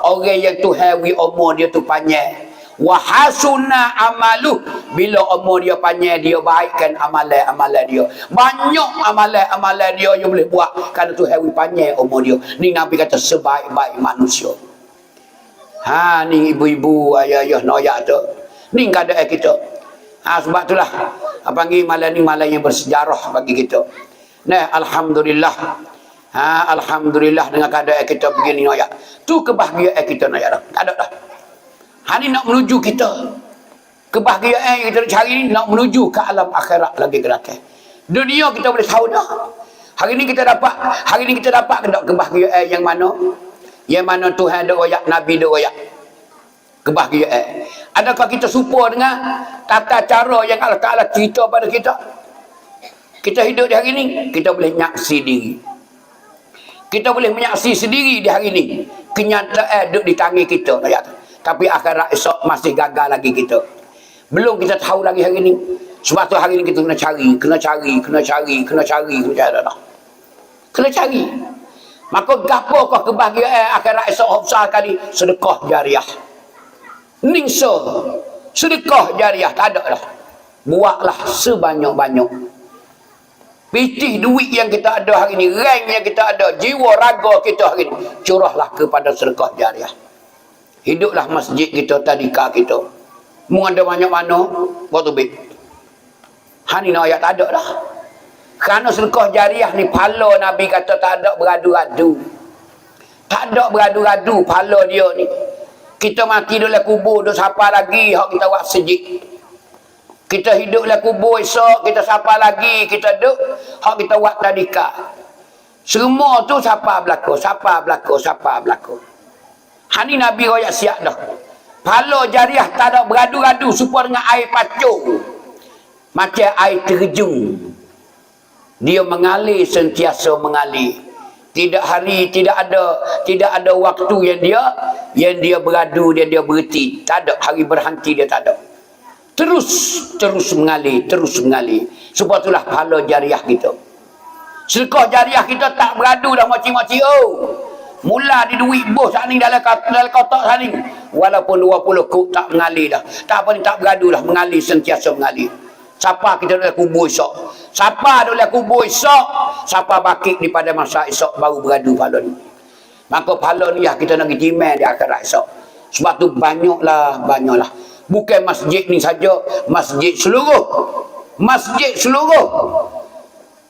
orang yang Tuhan wi umur dia tu panjang. Wa hasuna amaluh, bila umur dia panjang dia baikkan amalan-amalan dia. Banyak amalan-amalan dia yang boleh buat kerana Tuhan wi panjang umur dia. Ni Nabi kata sebaik-baik manusia. Ni ibu-ibu, ayah-ayah noyak tu. Ni keadaan kita. Sebab itulah panggil malam ni malam yang bersejarah bagi kita. Nah, alhamdulillah. Alhamdulillah dengan keadaan kita begini noyak. Tu kebahagiaan kita noyak dah. Tak ada dah. Hani nak menuju kita. Kebahagiaan yang kita cari ni nak menuju ke alam akhirat lagi ke. Dunia kita boleh tahu dah. Hari ni kita dapat kebahagiaan yang mana? Yang mana Tuhan ada royak, Nabi ada royak. Kebahagiaan. Adakah kita serupa dengan tata cara yang Allah Ta'ala cerita pada kita? Kita hidup di hari ni, kita boleh nyaksi diri. Kita boleh menyaksi sendiri di hari ni. Kenyataan duduk di tangan kita. Tapi akhirat esok masih gagal lagi kita. Belum kita tahu lagi hari ni. Sebab tu hari ni kita kena cari. Kena cari. Maka gapokah kebahagiaan akhirat esok besar kali? Sedekah jariah. Ningso. Sedekah jariah. Tak ada dah. Buatlah sebanyak-banyak. Pitih duit yang kita ada hari ni, rank yang kita ada, jiwa raga kita hari ni, curahlah kepada sedekah jariah. Hiduplah masjid kita, tadika kita. Mu ada banyak mana, buat tubik. Hani nak ayat tak ada dah. Kerana sedekah jariah ni, pahala Nabi kata tak ada beradu-adu. Tak ada beradu-adu pahala dia ni. Kita mati dalam kubur, duk siapa lagi hak kita buat masjid. Kita hidup dalam kubur esok, kita siapa lagi, kita duduk, hak kita buat tadika. Semua tu siapa berlaku. Hani Nabi royak siap dah. Pahala jariah tak ada beradu-adu supaya dengan air pacung. Macam air terjun. Dia mengalir, sentiasa mengalir. Tidak ada waktu yang dia beradu, dia berhenti. Tak ada hari berhenti, dia tak ada. Terus mengalir. Sebab itulah pahala jariah kita. Sedekah jariah kita tak beradu dah macam-macam. Mula di duit bos saat ni dalam kotak saat ni. Walaupun 20 kuk tak mengalir dah. Tak apa ni, tak beradu dah. Mengalir, sentiasa mengalir. Siapa kita dalam kubur esok? Siapa bakit di pada masa esok baru beradu pahala ni. Maka pahala ni kita nak jimat di akhirat esok. Sebab tu banyaklah. Bukan masjid ni saja, masjid seluruh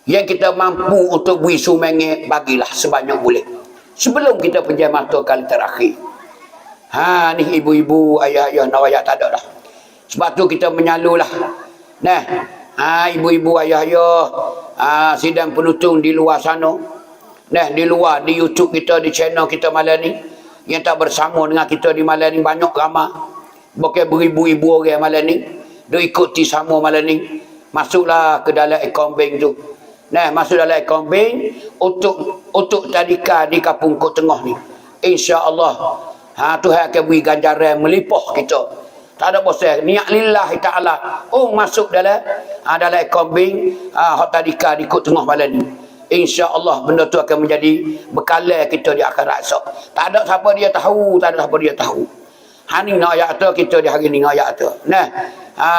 yang kita mampu untuk beri sumbangan, bagilah sebanyak boleh sebelum kita pejam mata kali terakhir. Ni ibu-ibu, ayah-ayah nak tak ada dah. Sebab tu kita menyalulah. Nah, ibu-ibu, ayah-ayah, sidang penutung di luar sana. Nah, di luar, di YouTube kita, di channel kita malam ni, yang tak bersama dengan kita di malam ni banyak ramai. Bukan beribu-ibu orang malam ni. Dia ikuti sama malam ni. Masuklah ke dalam akaun bank tu. Nah, masuk dalam akaun bank untuk tadika di Kampung Kok Tengah ni. InsyaAllah. Tuhan akan beri ganjaran melipah kita. Tak ada bosan. Niat lillahi ta'ala. Masuk dalam akaun bank hak tadika di Kok Tengah malam ni. insya-Allah benda tu akan menjadi bekalan kita di akhirat esok. Tak ada siapa dia tahu, tak ada siapa dia tahu. Hani nak ayat tu kita di hari ni ayat tu. Nah,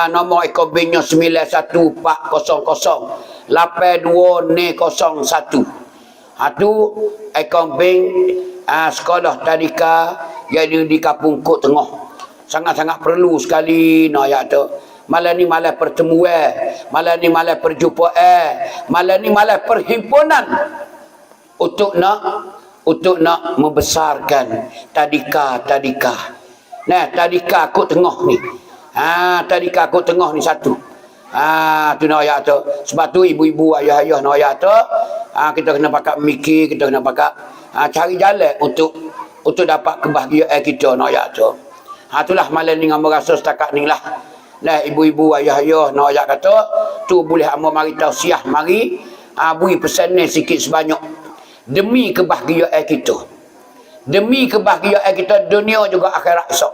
nombor ekor binyo 91400 8201. Tu ekor bin sekolah tadika yang di Kampung Kok Tengah. Sangat-sangat perlu sekali nak ayat tu. Malam ni malam pertemuan, malam ni malam perjumpaan, malam ni malam perhimpunan untuk nak membesarkan tadika. Nah, tadika Kok Tengah ni. Tadika Kok Tengah ni satu. Tu nak ayat tu. Sebab tu ibu-ibu, ayah-ayah nak ayat tu. Kita kena pakai mikir, kita kena pakai cari jalan untuk dapat kebahagiaan kita nak ayat tu. Itulah malam ni hamba rasa setakat ni lah. Nah, ibu-ibu, ayah-ayah nak ayat kata, tu boleh hamba mari tausiah, mari beri pesanan sikit sebanyak demi kebahagiaan kita. Demi kebahagiaan kita dunia juga akhirat esok.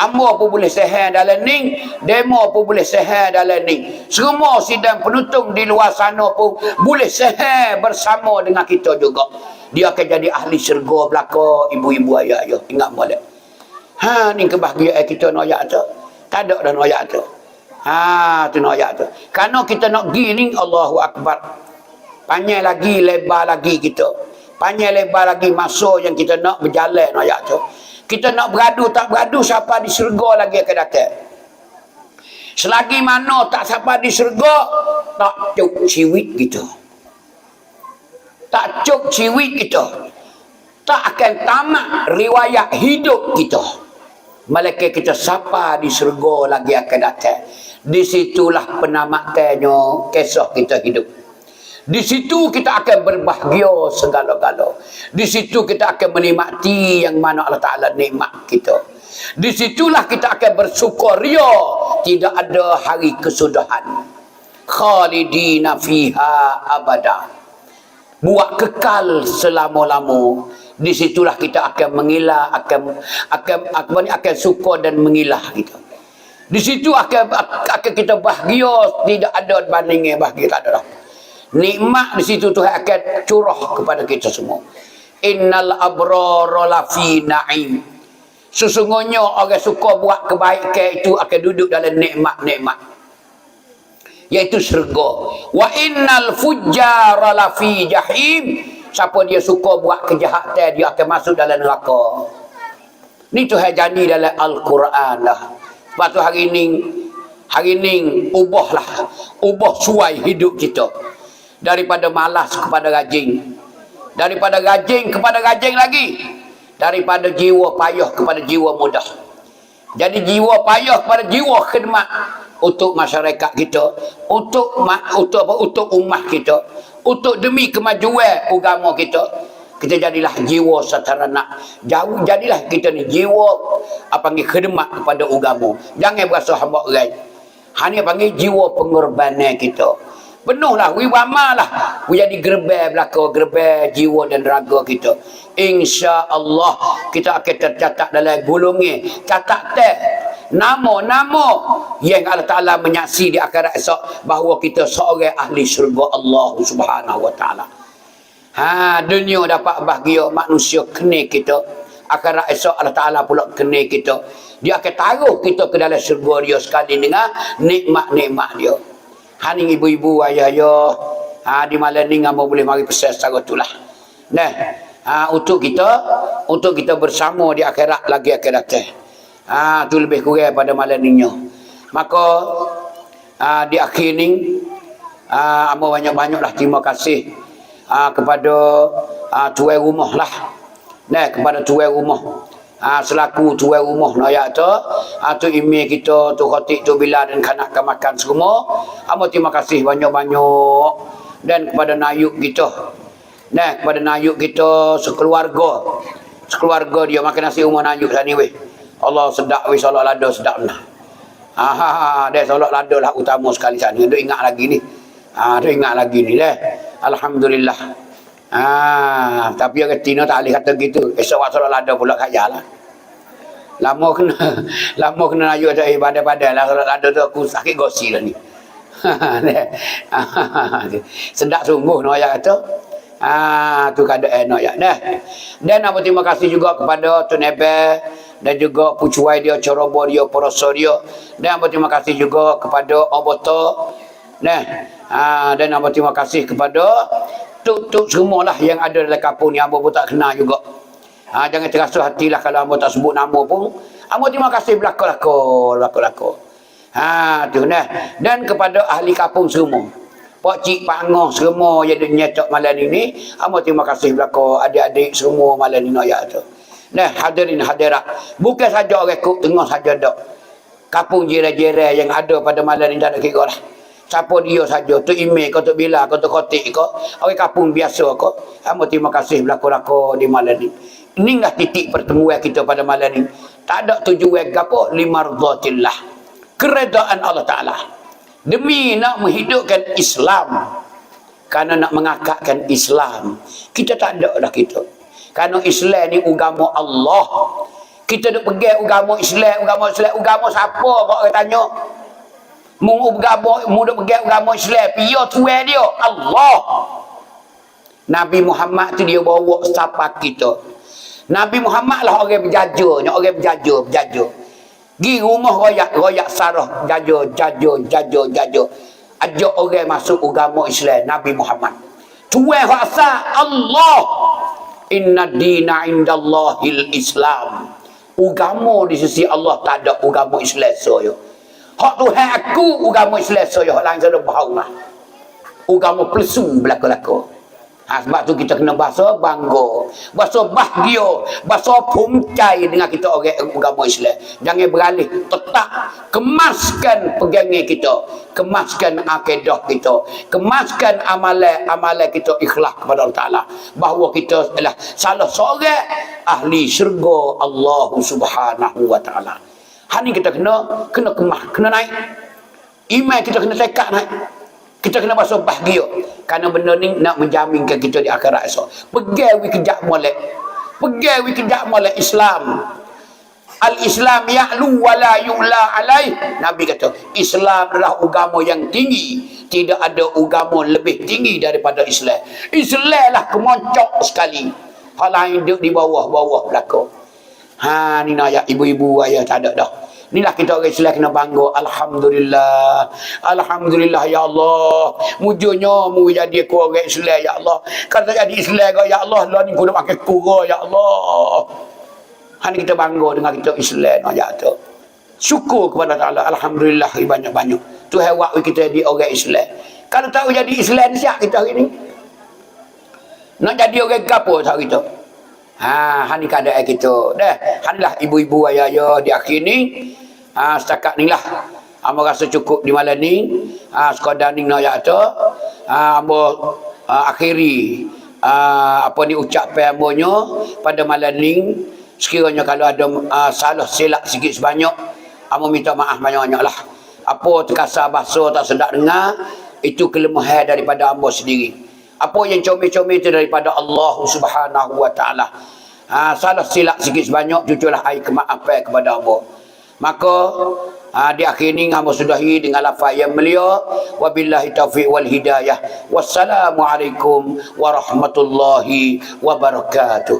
Hamba pun boleh sehat dalam ni, demo pun boleh sehat dalam ni. Semua sidang penuntung di luar sana pun boleh sehat bersama dengan kita juga. Dia akan jadi ahli syurga belaka, ibu-ibu, ayah-ayah. Ingat molek. Ni kebahagiaan kita nak ayat tu. Tak ada dah nak ayat tu. Tu nak ayat tu. Kerana kita nak pergi ni, Allahu Akbar. Panjang lagi, lebar lagi kita. Panjang lebar lagi masa yang kita nak berjalan nak ayat tu. Kita nak beradu, tak beradu, siapa di syurga lagi akan datang. Selagi mana tak siapa di syurga, tak cuk ciwit kita. Tak cuk ciwit kita. Tak akan tamat riwayat hidup kita. Malaikat kita siapa di syurga lagi akan datang. Di situlah penamatannya kisah kita hidup. Di situ kita akan berbahagia segala-gala. Di situ kita akan menikmati yang mana Allah Ta'ala nikmat kita. Di situlah kita akan bersukaria. Tidak ada hari kesudahan. Khalidina fiha abada. Buat kekal selama-lama. Di situlah kita akan mengilah, akan suka dan mengilah kita. Di situ akan kita bahagia, tidak ada bandingnya bahagia, tak ada dah. Nikmat di situ Tuhan akan curah kepada kita semua. Innal abrara lafi na'im. Sesungguhnya orang suka buat kebaikan itu akan duduk dalam nikmat-nikmat, iaitu syurga. Wa innal fujjara lafi jahim. Siapa dia suka buat kejahatan, dia akan masuk dalam neraka. Ni Tuhan janji dalam Al-Quran lah. Sebab tu hari ni ubah suai hidup kita. Daripada malas kepada rajin. Daripada rajin kepada rajin lagi. Daripada jiwa payah kepada jiwa mudah. Jadi jiwa payah kepada jiwa khidmat untuk masyarakat kita, untuk ummah kita, untuk demi kemajuan agama kita. Kita jadilah jiwa secara nak jauh, jadilah kita ni jiwa panggil khidmat kepada agama. Jangan berasa hamba orang. Hanya panggil jiwa pengorbanan kita. Penuhlah, wiwamalah jadi gerbang belaka, gerbang jiwa dan raga kita. Insya-Allah kita akan tercatat dalam gulungan catatan nama-nama yang Allah Ta'ala menyaksi di akhirat esok bahawa kita seorang ahli syurga Allah Subhanahu Wa Ta'ala. Dunia dapat bahagia, manusia kena kita. Akhirat esok Allah Ta'ala pula kena kita. Dia akan taruh kita ke dalam syurga dia sekali dengan nikmat-nikmat dia. Hani ibu-ibu, ayah-ayah, di malam ni hamba boleh mari pesan secara itulah. Nah, untuk kita bersama di akhirat lagi akan datang. Tu lebih kurang pada malam ni. Maka di akhir ni hamba banyak-banyaklah terima kasih kepada tuan rumah lah. Nah, kepada tuan rumah. Selaku tuan rumah nak tu email kita, tu khatib, tu bila dan kanak makan semua. Hamba terima kasih banyak-banyak. Dan kepada nayuk kita. Nah, kepada nayuk kita sekeluarga. Sekeluarga dia makan nasi rumah nayuk sana weh. Allah sedap weh, solat lada sedap nah. Dia solat lada lah utama sekali sana. Duk ingat lagi ni. Duk ingat lagi ni lah. Alhamdulillah. Tapi orang Tino tak boleh kata gitu. Esok waktu solat lada pula kaya lah. Lama kena nayuk tak badai-badai lah solat lada tu, aku sakit gosi lah ni. Sedap sungguh no ayat tu. Tu keadaan no ayat dah. Dan apa terima kasih juga kepada Tun Ebe dan juga pucuai dia, ceroboh dia, peroso dia. Dan apa terima kasih juga kepada Oboto. Nah, dan apa terima kasih kepada tuk-tuk semualah yang ada dalam kampung ni. Hamba pun tak kenal juga. Jangan terasa hatilah kalau hamba tak sebut nama pun. Hamba terima kasih belakang-belakang. Tu nah. Dan kepada ahli kampung semua. Pak cik, pak ngah semua yang nyetok malam ini. Hamba terima kasih belakang adik-adik semua malam ini ayat tu. Nah, hadirin hadirat. Bukan saja orang Kuk Tengah saja dak. Kampung jiran-jiran yang ada pada malam ini tak ada kira lah. Siapa dia saja, tu Ime kau, tu Bila kau, tu Kotik kau, orang kampung biasa kau. Hamba terima kasih belakang-belakang di malam ini. Inilah titik pertemuan kita pada malam ini. Tak ada tujuan apa, limardatillah. Keredaan Allah Ta'ala. Demi nak menghidupkan Islam. Kerana nak mengakakkan Islam. Kita tak ada dah kita. Kerana Islam ni agama Allah. Kita duk pegang agama Islam. Agama siapa kau orang tanya? Mu duk pegang agama Islam. Pia tuan dia Allah. Nabi Muhammad tu dia bawa sapa kita. Nabi Muhammad lah orang berjajanya, orang berjaja. Gi rumah royak Sarah, jaja. Ajak orang masuk agama Islam, Nabi Muhammad. Tuan asal Allah. Inna dina indallahil Islam. Agama di sisi Allah tak ada agama Islam saya. Hak Tuhan aku agama Islam saya, hak lain saya bau lah. Agama pelsu belaka-belaka. Sebab tu kita kena bahasa bangga, bahasa bahagia, bahasa puncai dengan kita orang agama Islam. Jangan beralih, tetap kemaskan pegangan kita, kemaskan akidah kita, kemaskan amalan kita ikhlas kepada Allah Ta'ala. Bahawa kita adalah salah seorang ahli syurga Allah Subhanahu Wa Ta'ala. Hari kita kena kemah, kena naik. Iman kita kena tekak naik. Kita kena bahasa bahagia. Kerana benda ni nak menjaminkan kita di akhirat esok. Pegawi kejap molek. Pegawi kejap molek Islam. Al-Islam ya'lu wa la yu'la alaih. Nabi kata, Islam adalah agama yang tinggi. Tidak ada agama lebih tinggi daripada Islam. Islam lah kemoncok sekali. Hal lain duduk di bawah-bawah belakang. Ni nak ayat ibu-ibu ayah tak ada dah. Inilah kita orang Islam kena bangga. Alhamdulillah. Alhamdulillah ya Allah. Mujurnya mu jadi aku orang Islam ya Allah. Kalau tak jadi Islam ya Allah, lah ni aku nak pakai kura ya Allah. Hari kita bangga dengan kita Islam ya tu. Syukur kepada Allah. Alhamdulillah banyak-banyak. Tuhan buat kita jadi orang Islam. Kalau tak jadi Islam siap kita hari ni. Nak jadi orang gapo tak kita? Hari keadaan kita. Dah, harilah ibu-ibu ayah-ayah di akhir ni. Setakat ni lah. Amba rasa cukup di malam ni. Sekadar ni nak ayat tu. Amba akhiri apa ni ucapan ambanya pada malam ni. Sekiranya kalau ada salah silap sikit sebanyak, amba minta maaf banyak-banyak lah. Apa terkasar bahasa tak sedap dengar, itu kelemahan daripada amba sendiri. Apa yang comel-comel itu daripada Allah Subhanahu Wa Ta'ala. Salah silap sikit sebanyak, cuculah air kemaafan kepada Allah. Maka di akhir ini hamba sudahi dengan lafaz yang mulia. Wabillahi taufiq wal hidayah. Wassalamualaikum warahmatullahi wabarakatuh.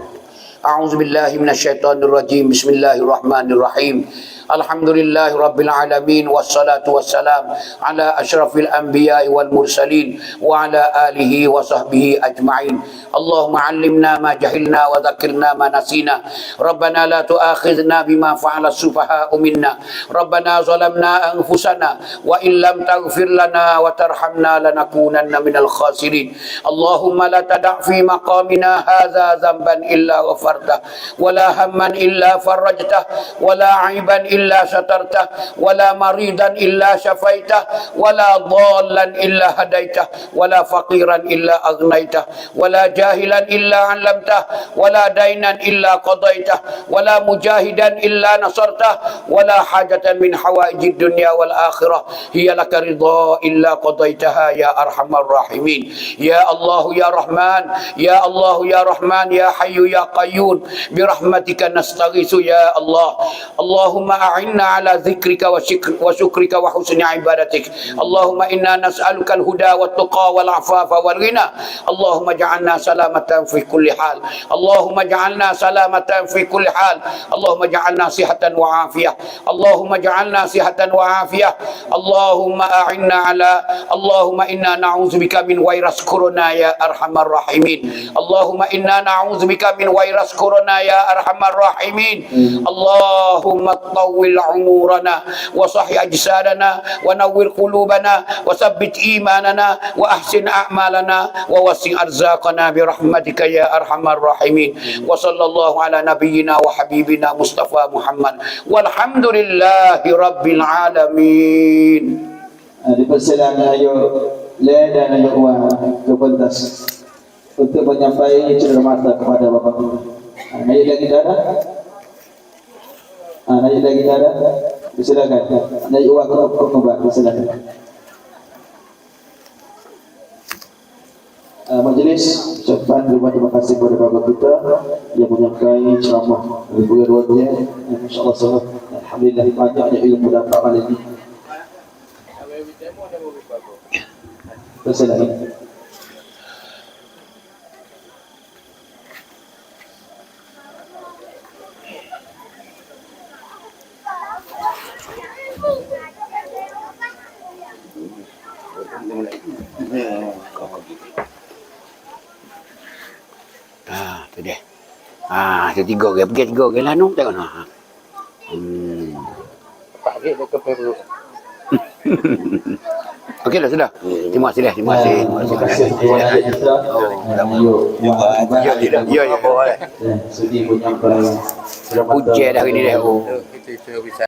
A'udzubillahi minasyaitonir rajim. Bismillahirrahmanirrahim. Alhamdulillahi rabbil alamin, wassalatu wassalam ala asyrafil anbiya'i wal mursalin wa ala alihi wa sahbihi ajma'in. Allahumma 'allimna ma jahilna wa dzakirna ma nasina. Rabbana la tu'akhidhna bima fa'ala as-sufaha'u minna. Rabbana zalamna anfusana wa in lam taghfir lana wa tarhamna lanakunanna minal khasirin. Allahumma la tada' fi maqamina hadza dhanban illa ghafartah wa la hamman illa farajtah wa la 'aiban illa satartah wala maridan illa syafaitah wala dhallan illa hadaitah wala faqiran illa agnaitah wala jahilan illa 'allamtah wala dainan illa qadaitah wala mujahidan illa nasartah wala hajatan min hawaijid dunya wal akhirah hiya laka ridha illa qadaitaha ya arhamar rahimin. Ya Allah ya Rahman, ya Allah ya Rahman, ya Hayyu ya Qayyum, bi rahmatika nastaghiitsu ya Allah. Allahumma a'inna ala dzikrika wa syukrika wa husni ibadatik. Allahumma inna nas'aluka al-huda wat tuqa wal afafa wal ghina. Allahumma ja'alna salamatan fi kulli hal. Allahumma ja'alna salamatan fi kulli hal. Allahumma ja'alna sihatan wa afiyah. Allahumma ja'alna sihatan wa afiyah. Allahumma a'inna ala Allahumma inna na'udzubika min virus corona ya arhamar rahimin. Allahumma inna na'udzubika min virus corona ya arhamar rahimin. Allahumma tawwil umurana wa sahih ajsadana wa nawwir qulubana wa tsabbit imanana wa ahsin a'malana wa wasi' arzaqana bi rahmatika ya arhamar rahimin. Wa sallallahu ala nabiyyina wa habibina Mustafa Muhammad walhamdulillahi rabbil alamin. Dipersilakan ayo Le dan ayo Wan ke pentas untuk menyampaikan cermata kepada Bapak Guru. Naik lagi darah. Naik lagi darah. Silakan. Naik Wan ke kembali. Silakan. Majelis ucapan terima kasih kepada Bapak kita yang menyampaikan ceramah berbuat-buatnya. Insyaallah sangat alhamdulillah banyaknya ilmu dapat malam ini. Silakan. Tu dia. Ada 3 orang. Pergi 3 orang lah nu. Tengok noh. Pak dia ke perlu. Okeylah sudah. Terima kasih dah. Terima kasih. Terima kasih. Ya. Sudi menyampaikan Ujian dah hari ni dah. Kita bisa